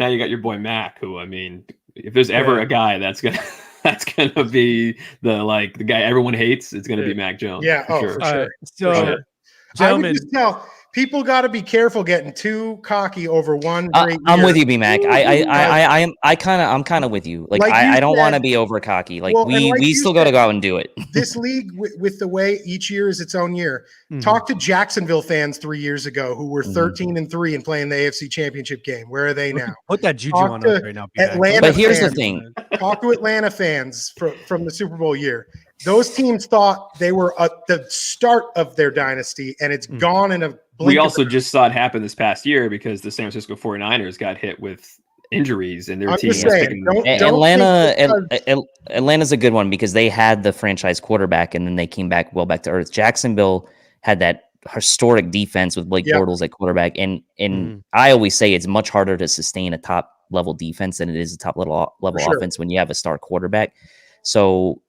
you got your boy Mac, who I mean, if there's ever a guy that's gonna be the guy everyone hates, it's gonna be Mac Jones. Yeah, for sure. For sure. So, I would just tell people got to be careful getting too cocky over one great I'm year. with you, B-Mac. I'm kind of with you. Like Like you I don't want to said- be over cocky. Like Well, and like we you still got to said, go out and do it. This league, with the way each year is its own year. Mhm. Talk to Jacksonville fans 3 years ago who were Mhm. 13-3 and playing the AFC Championship game. Where are they now? Put that juju Talk on to us right now. B-Mac. Atlanta But here's the fans. thing. Talk to Atlanta fans from the Super Bowl year. Those teams thought they were at the start of their dynasty, and it's gone in a blink. We of also an eye. just saw it happen this past year because the San Francisco 49ers got hit with injuries and their I'm team just was saying, picking- don't Atlanta, think because- Atlanta's a good one because they had the franchise quarterback and then they came back back to earth. Jacksonville had that historic defense with Blake Yep. Bortles at quarterback, and Mhm. I always say it's much harder to sustain a top level defense than it is a top level sure. offense when you have a star quarterback. So,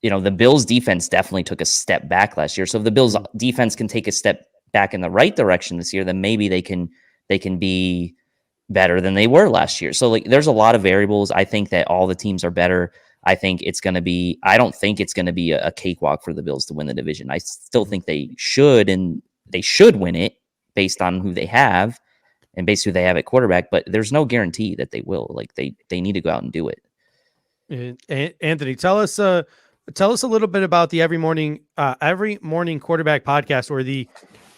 the Bills defense definitely took a step back last year. So if the Bills defense can take a step back in the right direction this year, then maybe they can be better than they were last year. So like there's a lot of variables. I think that all the teams are better. I don't think it's going to be a cakewalk for the Bills to win the division. I still think they should win it based on who they have and based who they have at quarterback, but there's no guarantee that they will. Like they need to go out and do it. Anthony, tell us a little bit about the Every Morning Quarterback Podcast, or the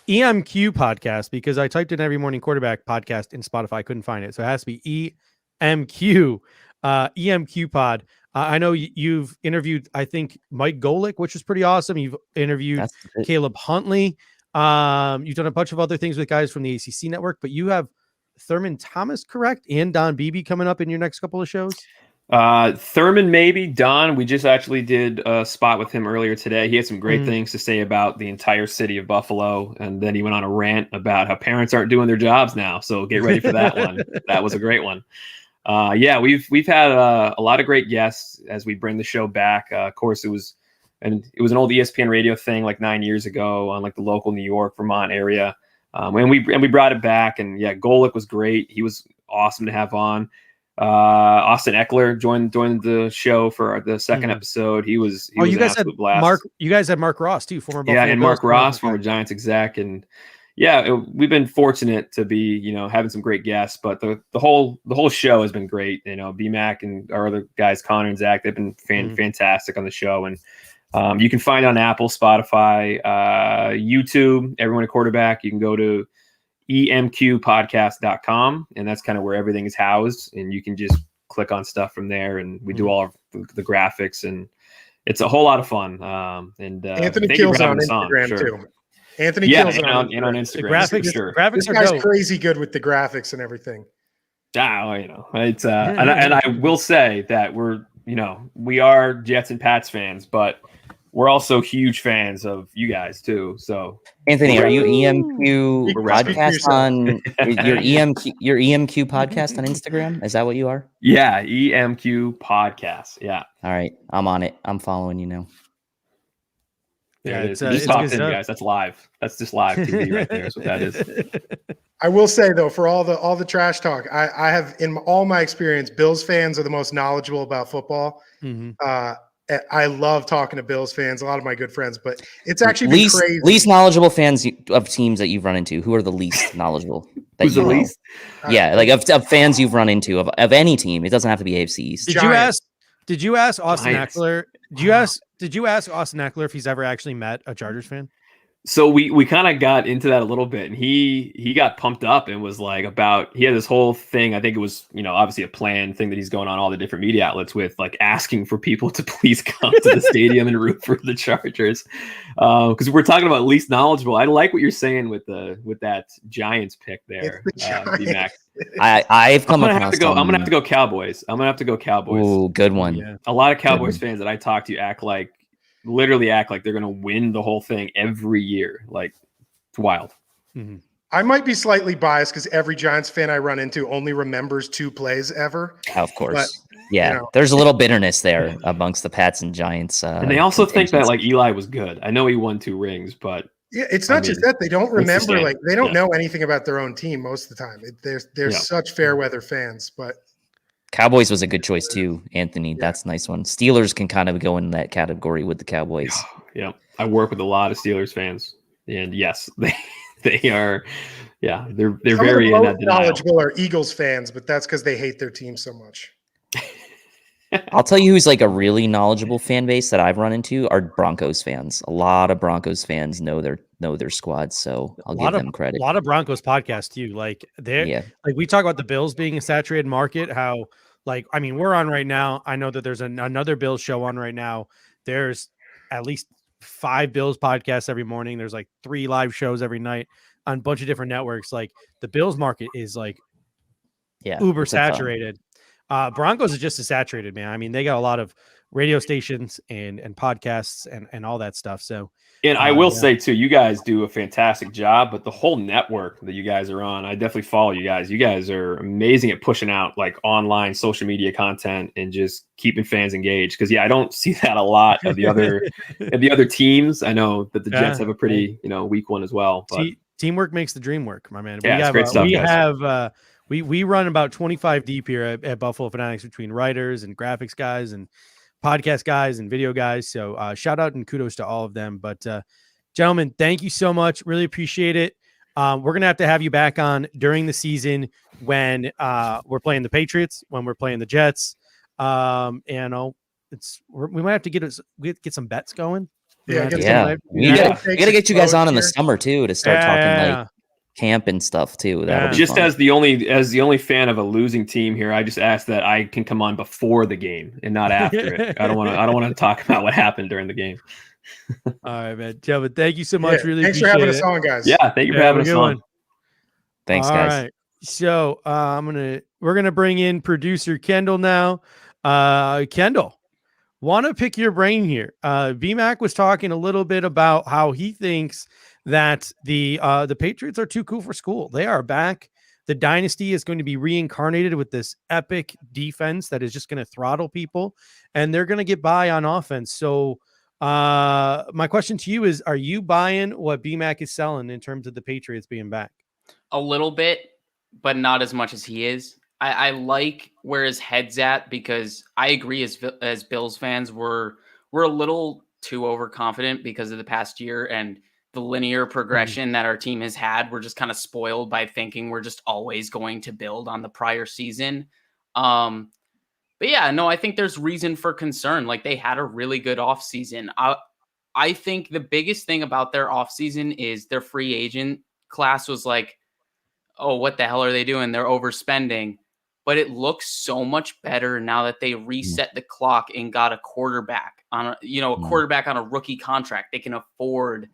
EMQ Podcast, because I typed in Every Morning Quarterback Podcast in Spotify, I couldn't find it, so it has to be EMQ, EMQ Pod. I know you've interviewed, I think, Mike Golick, which was pretty awesome. You've interviewed Caleb Huntley. You've done a bunch of other things with guys from the ACC network, but you have Thurman Thomas, correct, and Don Beebe coming up in your next couple of shows. Thurman, maybe. Don, we just actually did a spot with him earlier today. He had some great things to say about the entire city of Buffalo, and then he went on a rant about how parents aren't doing their jobs now. So get ready for that one. That was a great one. We've had a lot of great guests as we bring the show back. Of course, it was an old ESPN radio thing like 9 years ago on like the local New York, Vermont area, and we brought it back. And yeah, Golick was great. He was awesome to have on. Austin Eckler joined the show for the second episode. He was you guys an had absolute blast. Mark. You guys had Mark Ross too, former Buffalo and Bills Mark Ross, player. former Giants exec, and we've been fortunate to be having some great guests. But the whole show has been great. BMAC and our other guys, Connor and Zach, they've been fantastic on the show, and you can find it on Apple, Spotify, YouTube. Everyone at Quarterback. You can go to EMQpodcast.com, and that's kind of where everything is housed, and you can just click on stuff from there, and we do all of the graphics, and it's a whole lot of fun. Anthony kills on Instagram too. Anthony kills on Instagram. The graphics, for sure. graphics This are guy's dope. crazy good with the graphics and everything. It's and I will say that we are Jets and Pats fans, but we're also huge fans of you guys too. So Anthony, are you EMQ Speak for podcast yourself. on your EMQ podcast on Instagram? Is that what you are? yeah, EMQ Podcast. Yeah. All right, I'm on it. I'm following you now. Yeah, It it's is. Just talked good in, stuff. guys. That's live. That's just live TV right there. Is what that is. I will say though, for all the trash talk, I have in all my experience, Bills fans are the most knowledgeable about football. Mhm. I love talking to Bills fans, a lot of my good friends, but it's actually been crazy. Least knowledgeable fans of teams that you've run into. Who are the least knowledgeable? Who's the you know? least? Yeah, like of fans you've run into of any team. It doesn't have to be AFC East. Did you ask Austin Giants. Eckler? Did you ask Austin Eckler if he's ever actually met a Chargers fan? So we kind of got into that a little bit, and he got pumped up and was like he had this whole thing. I think it was obviously a planned thing that he's going on all the different media outlets with, like asking for people to please come to the stadium and root for the Chargers, because we're talking about least knowledgeable. I like what you're saying with that Giants pick there. It's the B-Mac. I've come I'm gonna across. have to go. I'm gonna have to go Cowboys. Ooh, good one. Yeah. A lot of Cowboys fans that I talk to literally act like they're going to win the whole thing every year. Like, it's wild. Mhm. I might be slightly biased because every Giants fan I run into only remembers 2 plays ever. Of course. But, Yeah, there's a little bitterness there amongst the Pats and Giants. And they also think that contingents. Eli was good. I know he won 2 rings, but Yeah, it's not just that they don't the remember, standard? they don't Yeah. know anything about their own team most of the time. They're such fair weather fans, but Cowboys was a good choice too, Anthony. That's a nice one. Steelers can kind of go in that category with the Cowboys. yeah, I work with a lot of Steelers fans, and yes, They are, yeah, they're Some very of in the that most denial. knowledgeable are Eagles fans, but that's because they hate their team so much. I'll tell you who's like a really knowledgeable fan base that I've run into are Broncos fans. A lot of Broncos fans know their squad, so I'll give them credit. A lot of Broncos podcasts too. Like like we talk about the Bills being a saturated market. How I mean, we're on right now. I know that there's another Bills show on right now. There's at least 5 Bills podcasts every morning. There's like 3 live shows every night on a bunch of different networks. Like the Bills market is like uber saturated. Broncos is just as saturated, man. I mean, they got a lot of radio stations and podcasts and all that stuff. So, and I will say too, you guys do a fantastic job, but the whole network that you guys are on, I definitely follow you guys. You guys are amazing at pushing out like online social media content and just keeping fans engaged. Cause I don't see that a lot of the other teams. I know that the Jets have a pretty, weak one as well, but teamwork makes the dream work, my man. Yeah, it's great stuff, guys. We run about 25 deep here at Buffalo Fanatics between writers and graphics guys and podcast guys and video guys. So shout out and kudos to all of them. But gentlemen, thank you so much. Really appreciate it. We're going to have you back on during the season when we're playing the Patriots, when we're playing the Jets. We might have to get some bets going. We gotta get you guys on in the summer too to start talking like camp and stuff too. Just fun. as the only fan of a losing team here, I just ask that I can come on before the game and not after it. I don't want to talk about what happened during the game. All right, man. Gentlemen, thank you so much. Really thanks for having us on, guys. Yeah, thank you for having us on. Thanks, guys. All right. So we're gonna bring in producer Kendall now. Kendall, want to pick your brain here. VMAC was talking a little bit about how he thinks that the Patriots are too cool for school. They are back. The dynasty is going to be reincarnated with this epic defense that is just going to throttle people, and they're going to get by on offense. So my question to you is, are you buying what BMAC is selling in terms of the Patriots being back? A little bit, but not as much as he is. I like where his head's at, because I agree as Bills fans, we're a little too overconfident because of the past year and the linear progression that our team has had. We're just kind of spoiled by thinking we're just always going to build on the prior season. But yeah, no, I think there's reason for concern. Like, they had a really good offseason. I think the biggest thing about their offseason is their free agent class was like, oh, what the hell are they doing? They're overspending. But it looks so much better now that they reset the clock and got a quarterback on a quarterback on a rookie contract. They can afford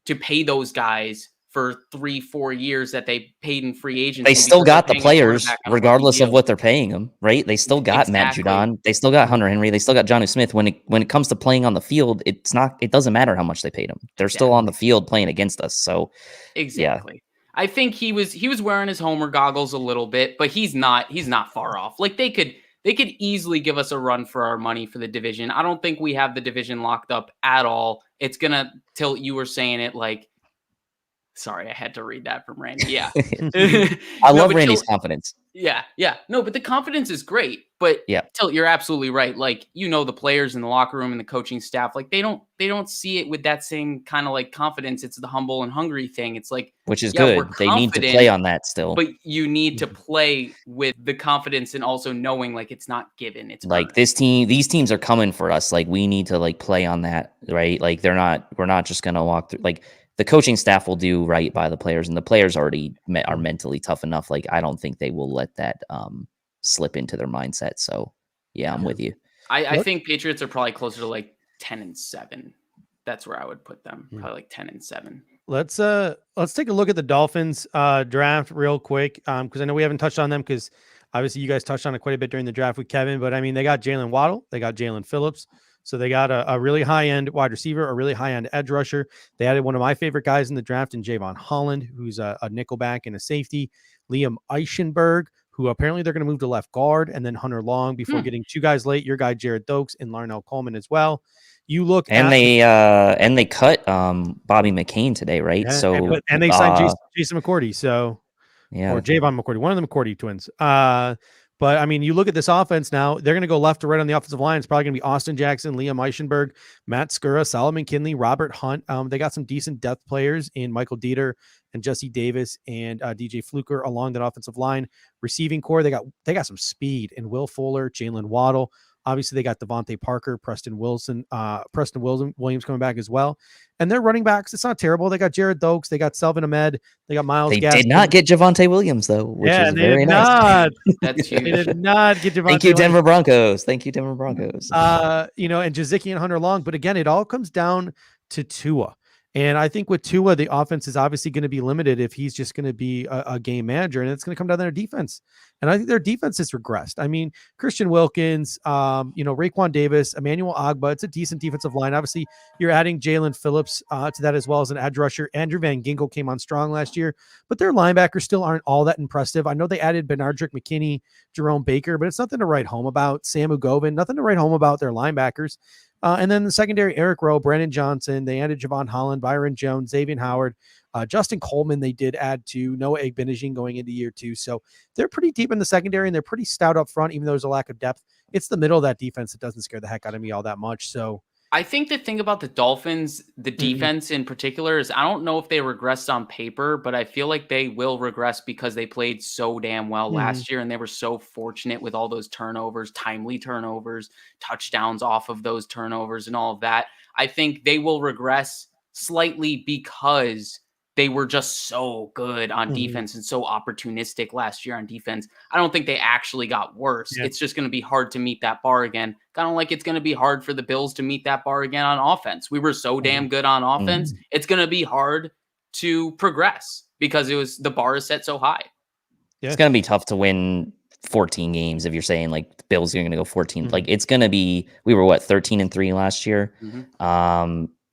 to pay those guys for 3-4 years that they paid in free agency. They still got the players, regardless of what they're paying them, right? They still got Matt Judon. They still got Hunter Henry. They still got Jonnu Smith. When it comes to playing on the field, it doesn't matter how much they paid them. They're still on the field playing against us. So exactly. Yeah. I think he was wearing his Homer goggles a little bit, but he's not far off. Like, they could easily give us a run for our money for the division. I don't think we have the division locked up at all. It's gonna tilt. You were saying it like, sorry, I had to read that from Randy. Yeah. I love Randy's confidence. Yeah. No, but the confidence is great. But Tilt, you're absolutely right. Like, the players in the locker room and the coaching staff, like they don't see it with that same kind of like confidence. It's the humble and hungry thing. It's like, which is good. They need to play on that still. But you need to play with the confidence and also knowing like it's not given. It's like these teams are coming for us. Like, we need to like play on that, right? Like, we're not just gonna walk through. Like, the coaching staff will do right by the players, and the players already are mentally tough enough. Like, I don't think they will let that slip into their mindset. So yeah, I'm with you. I think Patriots are probably closer to like 10-7. That's where I would put them. Probably like 10-7. Let's take a look at the Dolphins draft real quick, because I know we haven't touched on them, because obviously you guys touched on it quite a bit during the draft with Kevin. But I mean, they got Jalen Waddle, they got Jalen Phillips. So they got a really high-end wide receiver, a really high-end edge rusher. They added one of my favorite guys in the draft in Javon Holland, who's a nickelback and a safety. Liam Eichenberg, who apparently they're going to move to left guard, and then Hunter Long before getting 2 guys late. Your guy Jared Dokes and Larnell Coleman as well. You look and they cut Bobby McCain today, right? Yeah, they signed Jason McCourty. So or Javon McCourty, one of the McCourty twins. But I mean, you look at this offense now, they're going to go left to right on the offensive line. It's probably going to be Austin Jackson, Liam Eichenberg, Matt Skura, Solomon Kinley, Robert Hunt. They got some decent depth players in Michael Dieter and Jesse Davis and DJ Fluker along that offensive line. Receiving core, they got some speed in Will Fuller, Jalen Waddle. Obviously, they got Devontae Parker, Preston Williams coming back as well. And their running backs, it's not terrible. They got Jared Dokes, they got Selvin Ahmed, they got Miles They Gaskin. did not get Javonte Williams, though, which is very nice. That's huge. They did not get Javonte Thank you, Denver Williams. Broncos. Thank you, Denver Broncos. And Jazicki and Hunter Long. But again, it all comes down to Tua. And I think with Tua, the offense is obviously going to be limited if he's just going to be a game manager, and it's going to come down to their defense. And I think their defense has regressed. I mean, Christian Wilkins, Raekwon Davis, Emmanuel Agba, it's a decent defensive line. Obviously, you're adding Jalen Phillips to that as well as an edge rusher. Andrew Van Ginkel came on strong last year, but their linebackers still aren't all that impressive. I know they added Benardrick McKinney, Jerome Baker, but it's nothing to write home about. Samu Govin, nothing to write home about their linebackers. And then the secondary, Eric Rowe, Brandon Johnson. They added Javon Holland, Byron Jones, Xavier Howard, Justin Coleman. They did add to Noah Egbenijin going into year 2. So they're pretty deep in the secondary, and they're pretty stout up front, even though there's a lack of depth. It's the middle of that defense that doesn't scare the heck out of me all that much. So I think the thing about the Dolphins, the defense in particular, is I don't know if they regressed on paper, but I feel like they will regress because they played so damn well last year, and they were so fortunate with all those turnovers, timely turnovers, touchdowns off of those turnovers and all of that. I think they will regress slightly because they were just so good on defense and so opportunistic last year on defense. I don't think they actually got worse. Yeah. It's just going to be hard to meet that bar again. Kind of like it's going to be hard for the Bills to meet that bar again on offense. We were so damn good on offense. It's going to be hard to progress because the bar is set so high. Yeah. It's going to be tough to win 14 games if you're saying like the Bills are going to go 14. Like it's going to be, we were 13-3 last year.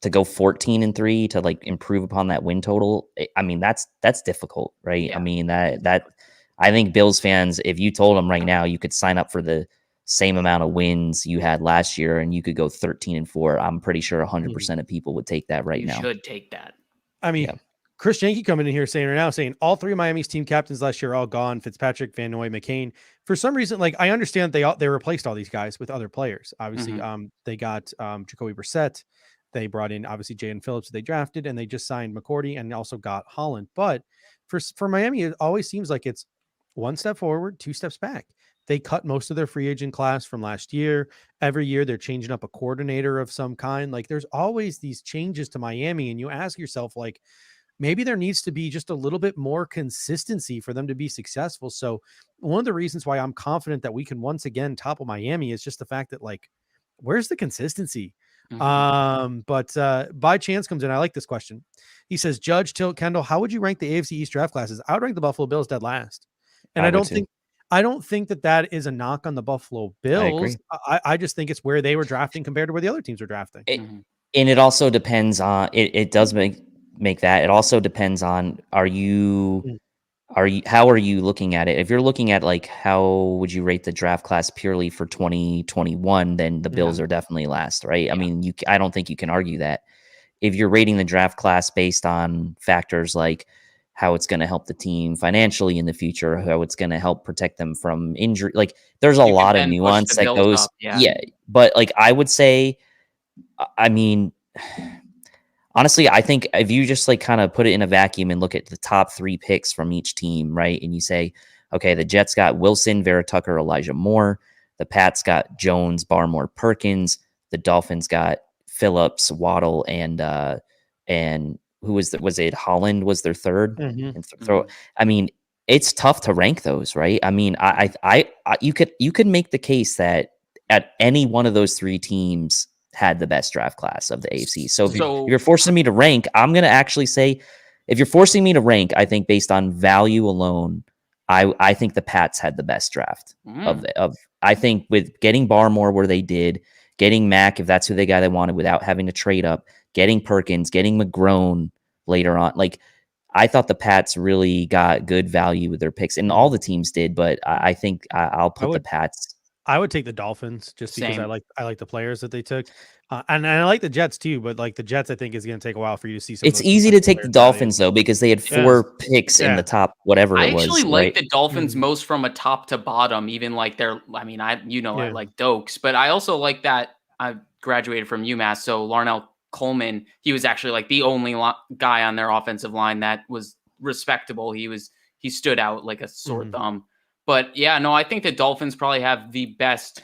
To go 14-3 to like improve upon that win total. I mean, that's difficult, right? Yeah. I mean, that I think Bills fans, if you told them right now, you could sign up for the same amount of wins you had last year and you could go 13-4. I'm pretty sure 100% of people would take that now. You should take that. I mean, Chris Yankee coming in here saying all 3 of Miami's team captains last year are all gone. Fitzpatrick, Van Noy, McCain. For some reason, like I understand they replaced all these guys with other players. Obviously, they got Jacoby Brissett. They brought in obviously Jalen Phillips they drafted, and they just signed McCourty and also got Holland. But for Miami, it always seems like it's 1 step forward, 2 steps back. They cut most of their free agent class from last year. Every year they're changing up a coordinator of some kind. Like there's always these changes to Miami, and you ask yourself, like, maybe there needs to be just a little bit more consistency for them to be successful. So one of the reasons why I'm confident that we can once again topple Miami is just the fact that, like, where's the consistency? But by chance comes in. I like this question. He says, Judge, Tilt, Kendall, how would you rank the AFC East draft classes? I would rank the Buffalo Bills dead last. And I don't think that is a knock on the Buffalo Bills. I just think it's where they were drafting compared to where the other teams were drafting. And it also depends on it does make that. It also depends on how are you looking at it? If you're looking at like how would you rate the draft class purely for 2021, then the Bills are definitely last, right? I mean, I don't think you can argue that. If you're rating the draft class based on factors like how it's going to help the team financially in the future, how it's going to help protect them from injury, like there's a lot of nuance that goes. But like I would say, I mean, honestly, I think if you just like kind of put it in a vacuum and look at the top 3 picks from each team, right? And you say, okay, the Jets got Wilson, Vera Tucker, Elijah Moore. The Pats got Jones, Barmore, Perkins. The Dolphins got Phillips, Waddle, and who was it? Holland was their third. I mean, it's tough to rank those, right? I mean, you could make the case that at any one of those 3 teams had the best draft class of the AFC. So if you're forcing me to rank, I'm going to actually say, if you're forcing me to rank, I think based on value alone, I think the Pats had the best draft I think with getting Barmore where they did, getting Mack, if that's who they wanted without having to trade up, getting Perkins, getting McGrone later on. Like I thought the Pats really got good value with their picks, and all the teams did, but I think I'll put the Pats I would take the Dolphins just because Same. I like the players that they took, and I like the Jets too. But like the Jets, I think is going to take a while for you to see some. It's of those easy to defensive take the players value. Dolphins though because they had Yes. 4 picks in Yeah. the top whatever I it was. actually right? like the Dolphins Mhm. most from a top to bottom, even like I Yeah. like Dokes, but I also like that I graduated from UMass. So Larnell Coleman, he was actually like the only guy on their offensive line that was respectable. He stood out like a sore Mhm. thumb. But yeah, no, I think the Dolphins probably have the best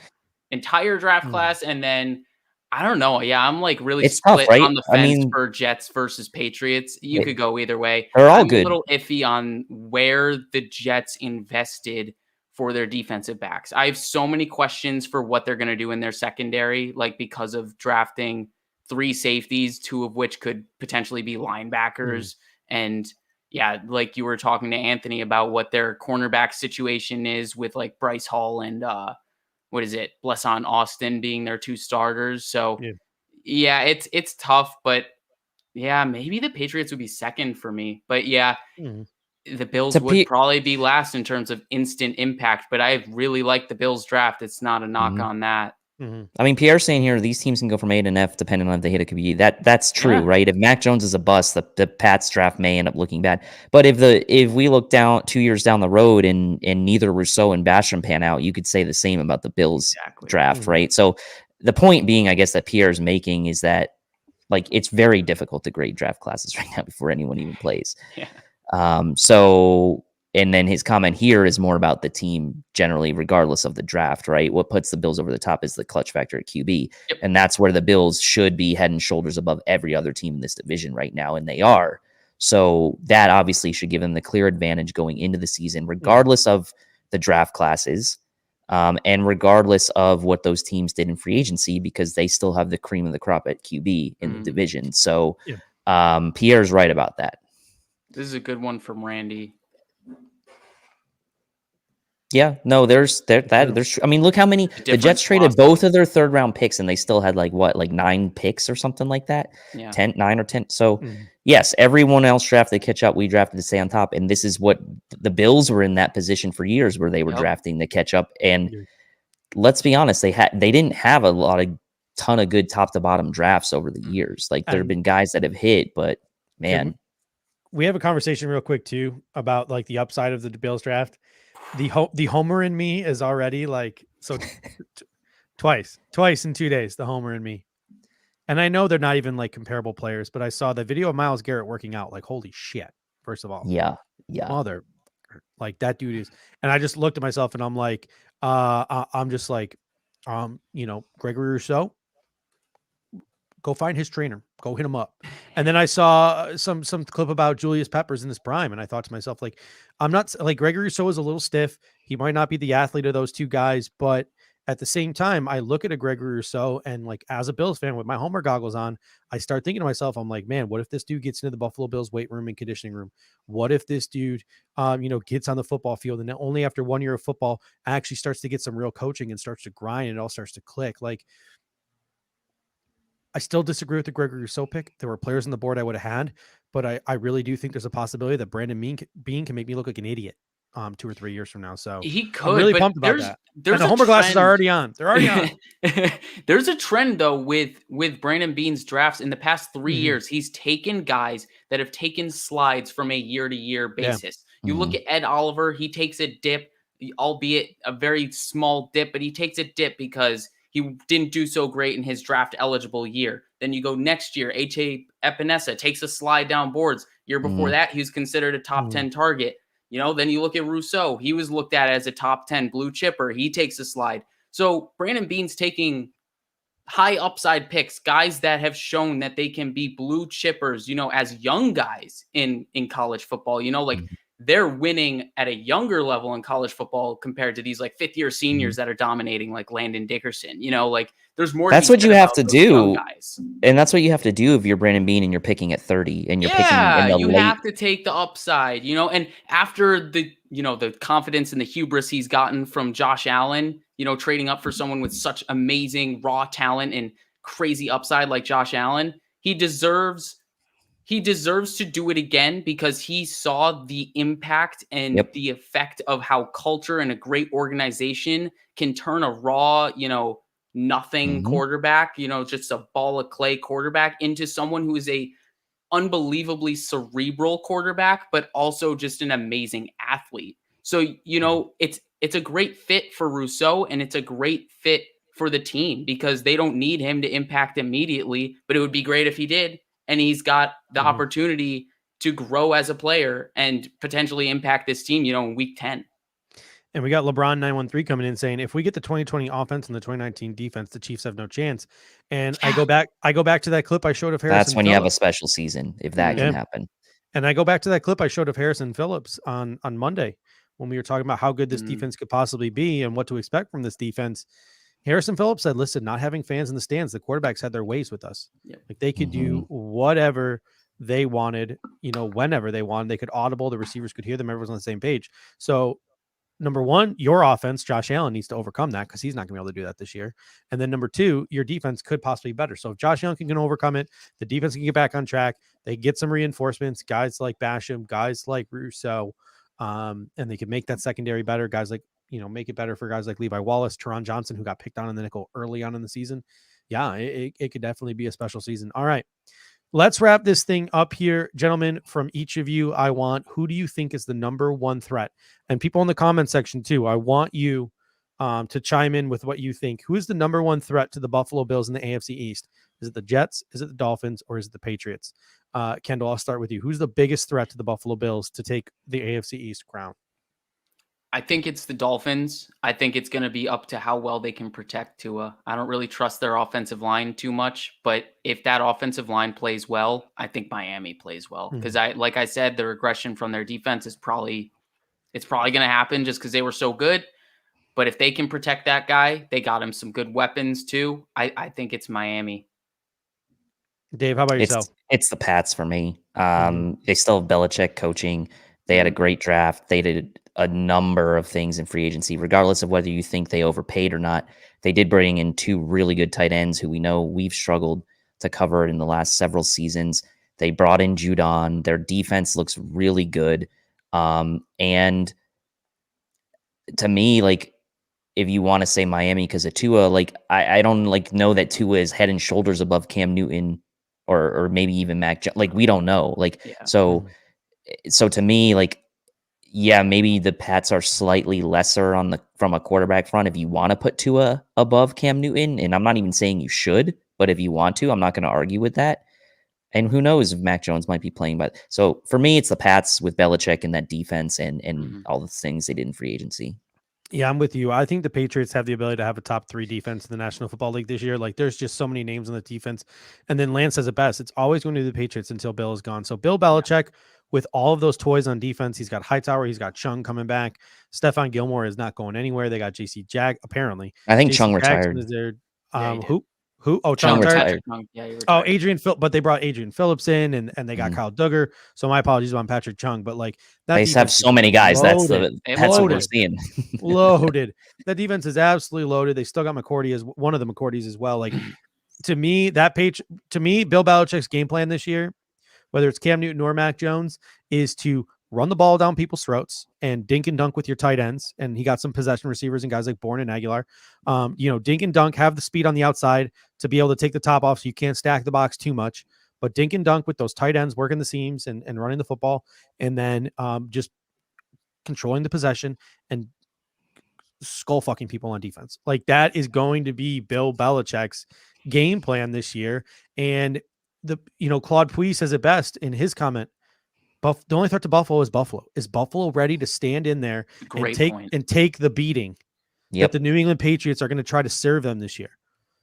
entire draft Mhm. class. And then I don't know. Yeah, I'm like really It's tough, split right? on the I fence mean- for Jets versus Patriots. You It- could go either way. They're all I'm good. a little iffy on where the Jets invested for their defensive backs. I have so many questions for what they're going to do in their secondary, like because of drafting 3 safeties, 2 of which could potentially be linebackers. And yeah, like you were talking to Anthony about what their cornerback situation is with like Bryce Hall and what is it, Blesson Austin being their 2 starters. So yeah, it's tough, but yeah, maybe the Patriots would be second for me. But yeah, Mhm. the Bills To would be- probably be last in terms of instant impact, but I really like the Bills draft. It's not a knock Mhm. on that. Mhm. I mean, Pierre's saying here these teams can go from A to F depending on if they hit a QB. That's true, Yeah. right? If Mac Jones is a bust, the Pats draft may end up looking bad. But if we look down 2 years down the road and neither Rousseau and Basham pan out, you could say the same about the Bills Exactly. draft, Mhm. right? So the point being, I guess, that Pierre's making is that like it's very difficult to grade draft classes right now before anyone even plays. Yeah. So and then his comment here is more about the team generally, regardless of the draft, right? What puts the Bills over the top is the clutch factor at QB. Yep. And that's where the Bills should be head and shoulders above every other team in this division right now. And they are. So that obviously should give them the clear advantage going into the season, regardless of the draft classes. And regardless of what those teams did in free agency, because they still have the cream of the crop at QB in the division. So Pierre's right about that. This is a good one from Randy. Yeah, no, there's I mean, look how many the Jets traded both of their 3rd round picks and they still had like 9 picks or something like that. Yeah. 9 or 10. So yes, everyone else drafted to catch up. We drafted to stay on top. And this is what the Bills were in that position for years where they were drafting to catch up. And let's be honest, they didn't have a ton of good top to bottom drafts over the years. Like there have been guys that have hit, but man. We have a conversation real quick too about like the upside of the Bills draft. The homer in me is already like so twice in 2 days, the homer in me. And I know they're not even like comparable players, but I saw the video of Myles Garrett working out. Like, holy shit. First of all. Yeah. Mother, like that dude is, and I just looked at myself and I'm like, I'm just like, Gregory Rousseau, go find his trainer, go hit him up. And then I saw some clip about Julius Peppers in his prime. And I thought to myself, like, I'm not like Gregory Rousseau is a little stiff. He might not be the athlete of those 2 guys, but at the same time, I look at a Gregory Rousseau and like, as a Bills fan with my Homer goggles on, I start thinking to myself, I'm like, man, what if this dude gets into the Buffalo Bills weight room and conditioning room? What if this dude, gets on the football field and only after 1 year of football actually starts to get some real coaching and starts to grind and it all starts to click? Like, I still disagree with the Gregory Rousseau pick. There were players on the board I would have had, but I really do think there's a possibility that Brandon Bean can make me look like an idiot 2 or 3 years from now. So he could. I'm really pumped about that. And the Homer glasses are already on. They're already on. There's a trend though with Brandon Bean's drafts in the past 3 years. He's taken guys that have taken slides from a year-to-year basis. You look at Ed Oliver, he takes a dip, albeit a very small dip, but he takes a dip because he didn't do so great in his draft eligible year. Then you go next year, H.A. Epinesa takes a slide down boards. Year before that, he was considered a top 10 target. Then you look at Rousseau. He was looked at as a top 10 blue chipper. He takes a slide. So Brandon Bean's taking high upside picks, guys that have shown that they can be blue chippers, as young guys in college football, they're winning at a younger level in college football compared to these like 5th-year seniors that are dominating like Landon Dickerson. Like there's more. That's what you have to do. Guys. And that's what you have to do if you're Brandon Bean and you're picking at 30 and you're picking in the you late. have to take the upside, and after the confidence and the hubris he's gotten from Josh Allen, trading up for someone with such amazing raw talent and crazy upside like Josh Allen, he deserves he deserves to do it again because he saw the impact and the effect of how culture and a great organization can turn a raw, nothing quarterback, just a ball of clay quarterback into someone who is a unbelievably cerebral quarterback, but also just an amazing athlete. So, it's a great fit for Rousseau, and it's a great fit for the team because they don't need him to impact immediately, but it would be great if he did. And he's got the opportunity to grow as a player and potentially impact this team, in week 10. And we got LeBron 913 coming in saying, if we get the 2020 offense and the 2019 defense, the Chiefs have no chance. And I go back to that clip I showed of Harrison. That's when you have a special season, if that can happen. And I go back to that clip I showed of Harrison Phillips on Monday when we were talking about how good this defense could possibly be and what to expect from this defense. Harrison Phillips said, listen, not having fans in the stands, the quarterbacks had their ways with us. Like they could do whatever they wanted, whenever they wanted. They could audible, the receivers could hear them, everyone's on the same page. So number one, your offense, Josh Allen, needs to overcome that because he's not going to be able to do that this year. And then number two, your defense could possibly be better. So if Josh Allen can overcome it, the defense can get back on track. They get some reinforcements, guys like Basham, guys like Rousseau, and they can make that secondary better. Guys like, make it better for guys like Levi Wallace, Teron Johnson, who got picked on in the nickel early on in the season. Yeah, it could definitely be a special season. All right. Let's wrap this thing up here. Gentlemen, from each of you, who do you think is the number one threat? And people in the comment section too, I want you to chime in with what you think. Who is the number one threat to the Buffalo Bills in the AFC East? Is it the Jets? Is it the Dolphins? Or is it the Patriots? Kendall, I'll start with you. Who's the biggest threat to the Buffalo Bills to take the AFC East crown? I think it's the Dolphins. I think it's going to be up to how well they can protect Tua. I don't really trust their offensive line too much, but if that offensive line plays well, I think Miami plays well. Because like I said, the regression from their defense is probably going to happen just because they were so good. But if they can protect that guy, they got him some good weapons too. I think it's Miami. Dave, how about yourself? It's the Pats for me. They still have Belichick coaching. They had a great draft. They did a number of things in free agency, regardless of whether you think they overpaid or not. They did bring in two really good tight ends who we know we've struggled to cover in the last several seasons. They brought in Judon. Their defense looks really good. And to me, like, if you want to say Miami because of Tua, like, I don't know that Tua is head and shoulders above Cam Newton or maybe even Mac. Like, we don't know. So to me, like, yeah, maybe the Pats are slightly lesser from a quarterback front if you want to put Tua above Cam Newton. And I'm not even saying you should, but if you want to, I'm not going to argue with that. And who knows if Mac Jones might be playing. But so for me, it's the Pats with Belichick and that defense and all the things they did in free agency. Yeah, I'm with you. I think the Patriots have the ability to have a top 3 defense in the National Football League this year. Like, there's just so many names on the defense. And then Lance says it best. It's always going to be the Patriots until Bill is gone. So Bill Belichick, with all of those toys on defense, he's got Hightower, he's got Chung coming back. Stephon Gilmore is not going anywhere. They got JC Jag, apparently. I think JC Chung Jackson retired. is there. Yeah, Who? Oh, Chung retired. Oh, Adrian Phillips, but they brought Adrian Phillips in, and they got Kyle Duggar. So my apologies on Patrick Chung, but like that they have so many guys. Loaded. That's what we're seeing. Loaded. That defense is absolutely loaded. They still got McCourty as one of the McCourtys as well. Like to me, Bill Belichick's game plan this year, whether it's Cam Newton or Mac Jones, is to run the ball down people's throats and dink and dunk with your tight ends. And he got some possession receivers and guys like Bourne and Aguilar. Dink and dunk, have the speed on the outside to be able to take the top off so you can't stack the box too much. But dink and dunk with those tight ends, working the seams and running the football, and then just controlling the possession and skull fucking people on defense. Like that is going to be Bill Belichick's game plan this year. And Claude Puig says it best in his comment. The only threat to Buffalo is Buffalo. Is Buffalo ready to stand in there and take the beating that the New England Patriots are going to try to serve them this year?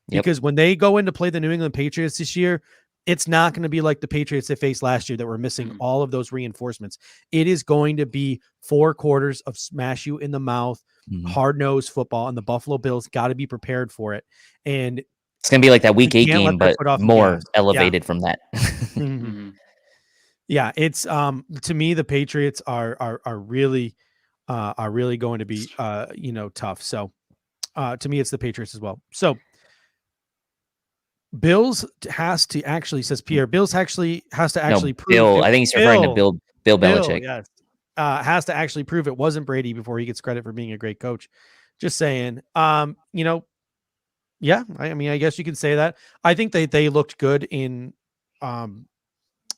Because when they go in to play the New England Patriots this year, it's not going to be like the Patriots they faced last year that were missing all of those reinforcements. It is going to be 4 quarters of smash you in the mouth, hard-nosed football, and the Buffalo Bills got to be prepared for it. And it's going to be like that Week 8 game, but more elevated from that. Yeah, it's to me the Patriots are really going to be tough. So to me it's the Patriots as well. So Bills has to actually, says Pierre, Bills actually has to actually prove Bill. it, I think he's referring to Bill Belichick. yes. Has to actually prove it wasn't Brady before he gets credit for being a great coach. Just saying. Yeah, I mean, I guess you could say that. I think they looked good in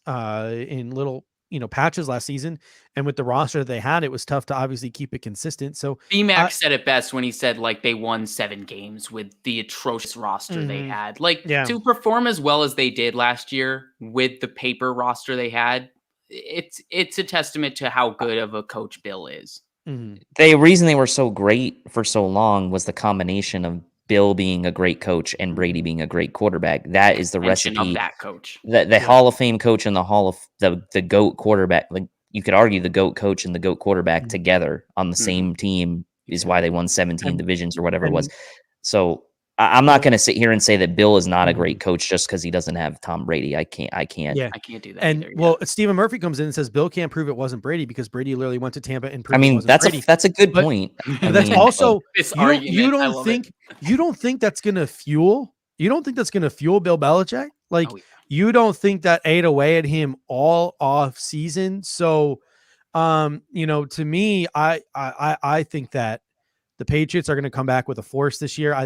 little, patches last season, and with the roster they had, it was tough to obviously keep it consistent. So BMAC said it best when he said like they won 7 games with the atrocious roster they had. Like to perform as well as they did last year with the paper roster they had, it's a testament to how good of a coach Bill is. The reason they were so great for so long was the combination of Bill being a great coach and Brady being a great quarterback. That is the recipe of that coach. The Hall of Fame coach and the Hall of the GOAT quarterback. Like you could argue the GOAT coach and the GOAT quarterback together on the same team is why they won 17 divisions or whatever it was. So I'm not going to sit here and say that Bill is not a great coach just because he doesn't have Tom Brady. I can't do that. And either, Stephen Murphy comes in and says Bill can't prove it wasn't Brady because Brady literally went to Tampa and proved I mean, it wasn't Brady. that's a good point. That's also you don't think that's going to fuel Bill Belichick? Like you don't think that ate away at him all off season? So to me, I think that the Patriots are going to come back with a force this year. I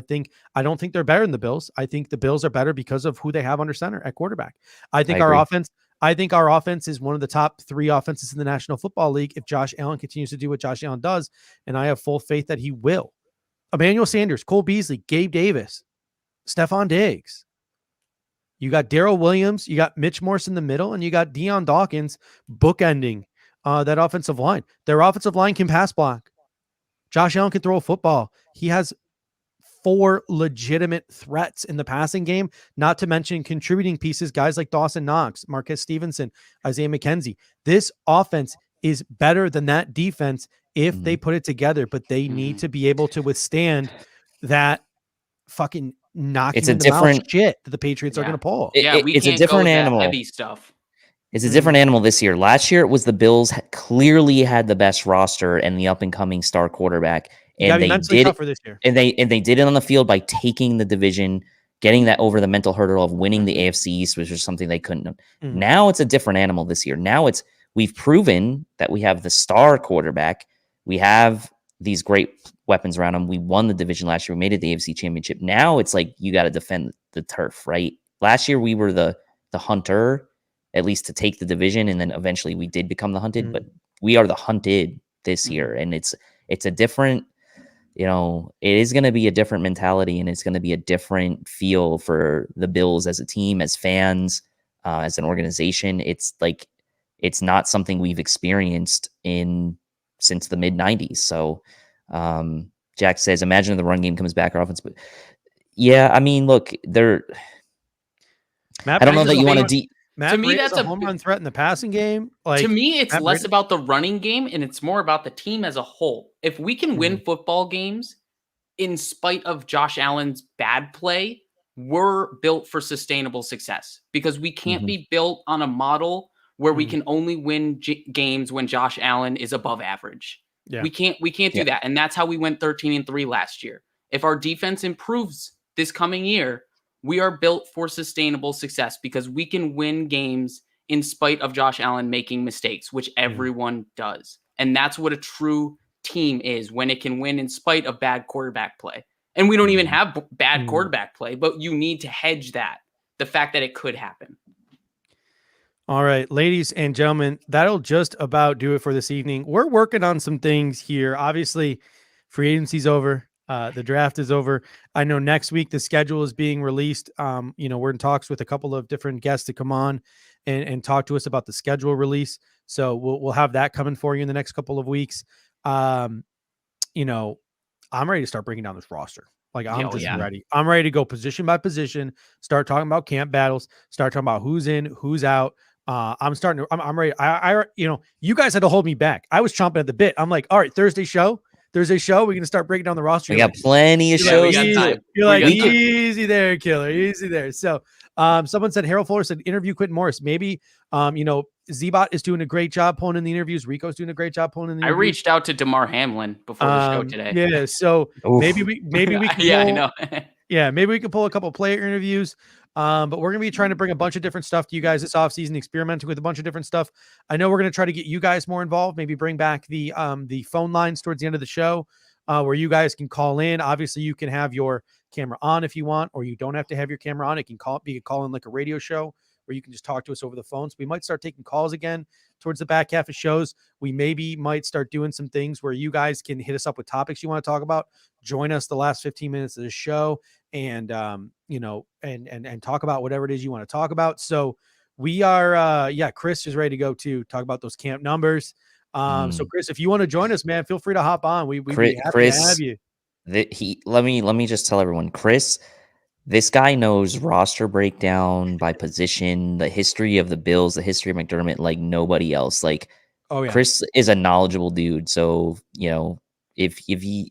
don't think they're better than the Bills. I think the Bills are better because of who they have under center at quarterback. I think our offense is one of the top 3 offenses in the National Football League if Josh Allen continues to do what Josh Allen does, and I have full faith that he will. Emmanuel Sanders, Cole Beasley, Gabe Davis, Stephon Diggs. You got Darrell Williams, you got Mitch Morse in the middle, and you got Deion Dawkins bookending that offensive line. Their offensive line can pass block. Josh Allen can throw a football. He has 4 legitimate threats in the passing game, not to mention contributing pieces, guys like Dawson Knox, Marquez Stevenson, Isaiah McKenzie. This offense is better than that defense if they put it together, but they need to be able to withstand that fucking knocking in the mouth shit that the Patriots are going to pull. It's a different animal. Heavy stuff. It's a different animal this year. Last year, it was the Bills clearly had the best roster and the up and coming star quarterback, and they did for this year. And they did it on the field by taking the division, getting that over the mental hurdle of winning the AFC East, which was something they couldn't have. Now it's a different animal this year. Now we've proven that we have the star quarterback. We have these great weapons around him. We won the division last year. We made it the AFC Championship. Now it's like you got to defend the turf, right? Last year we were the hunter, at least to take the division, and then eventually we did become the hunted, but we are the hunted this year. And it's a different, it is going to be a different mentality, and it's going to be a different feel for the Bills as a team, as fans, as an organization. It's like, it's not something we've experienced since the mid 90s. So Jack says, imagine if the run game comes back, our offense, but yeah, I mean, look, I don't know that you want to to me, that's a home run threat in the passing game. Like, to me, it's less about the running game and it's more about the team as a whole. If we can win football games in spite of Josh Allen's bad play, we're built for sustainable success because we can't be built on a model where we can only win games when Josh Allen is above average. Yeah. We can't do that. And that's how we went 13-3 last year. If our defense improves this coming year, we are built for sustainable success because we can win games in spite of Josh Allen making mistakes, which everyone does. And that's what a true team is, when it can win in spite of bad quarterback play. And we don't even have bad quarterback play, but you need to hedge that, the fact that it could happen. All right, ladies and gentlemen, that'll just about do it for this evening. We're working on some things here. Obviously, free agency's over. The draft is over. I know next week the schedule is being released. We're in talks with a couple of different guests to come on and talk to us about the schedule release. So we'll have that coming for you in the next couple of weeks. I'm ready to start breaking down this roster. Like I'm ready. I'm ready to go position by position, start talking about camp battles, start talking about who's in, who's out. I'm ready. You guys had to hold me back. I was chomping at the bit. I'm like, all right, Thursday show, we're going to start breaking down the roster. We got plenty of shows. You're like, easy there, killer. Easy there. So someone said, Harold Fuller said, interview Quentin Morris. Maybe, Z-Bot is doing a great job pulling in the interviews. Rico's doing a great job pulling in the interviews. I reached out to DeMar Hamlin before the show today. Yeah. So maybe we can I know. Yeah, maybe we can pull a couple player interviews. But we're gonna be trying to bring a bunch of different stuff to you guys this offseason, experimenting with a bunch of different stuff. I know we're gonna try to get you guys more involved. Maybe bring back the phone lines towards the end of the show, where you guys can call in. Obviously, you can have your camera on if you want, or you don't have to have your camera on. It can be a call in like a radio show where you can just talk to us over the phone. So we might start taking calls again towards the back half of shows. We might start doing some things where you guys can hit us up with topics you want to talk about. Join us the last 15 minutes of the show and and talk about whatever it is you want to talk about. So we are Chris is ready to go to talk about those camp numbers. So Chris, if you want to join us, man, feel free to hop on. We'd be happy to have you. Let me just tell everyone, Chris, this guy knows roster breakdown by position, the history of the Bills, the history of McDermott, like nobody else. Like, oh yeah, Chris is a knowledgeable dude. So if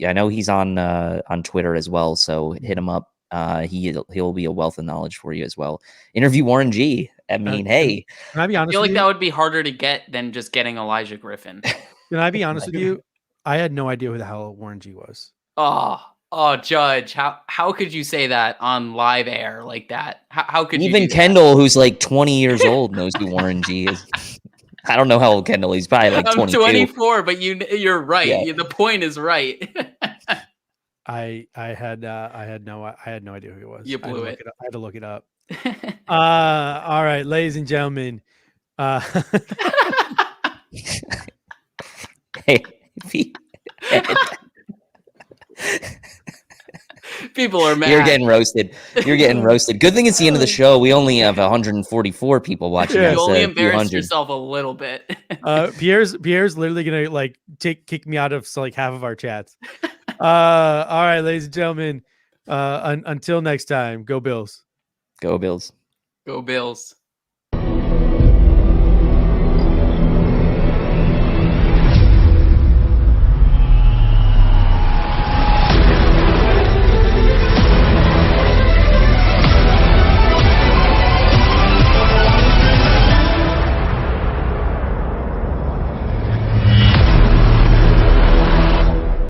I know he's on Twitter as well, so hit him up. He'll be a wealth of knowledge for you as well. Interview Warren G. I mean, hey, can I be honest? I feel like that would be harder to get than just getting Elijah Griffin. Can I be honest with you? I had no idea who the hell Warren G was. Oh, Judge, how could you say that on live air like that? How could even you do Kendall, who's like 20 years old, knows who Warren G is? I don't know how old Kendall is. He's probably like 22. I'm 24, but you're right. Yeah. The point is right. I had no idea who he was. You blew it. I had to look it up. All right, ladies and gentlemen. Hey, people are mad. You're getting roasted. Good thing it's the end of the show. We only have 144 people watching. Yeah. You only instead of embarrassed 200. yourself a little bit. Pierre's literally gonna like kick me out of like half of our chats. All right, ladies and gentlemen. Until next time, go Bills. Go Bills. Go Bills.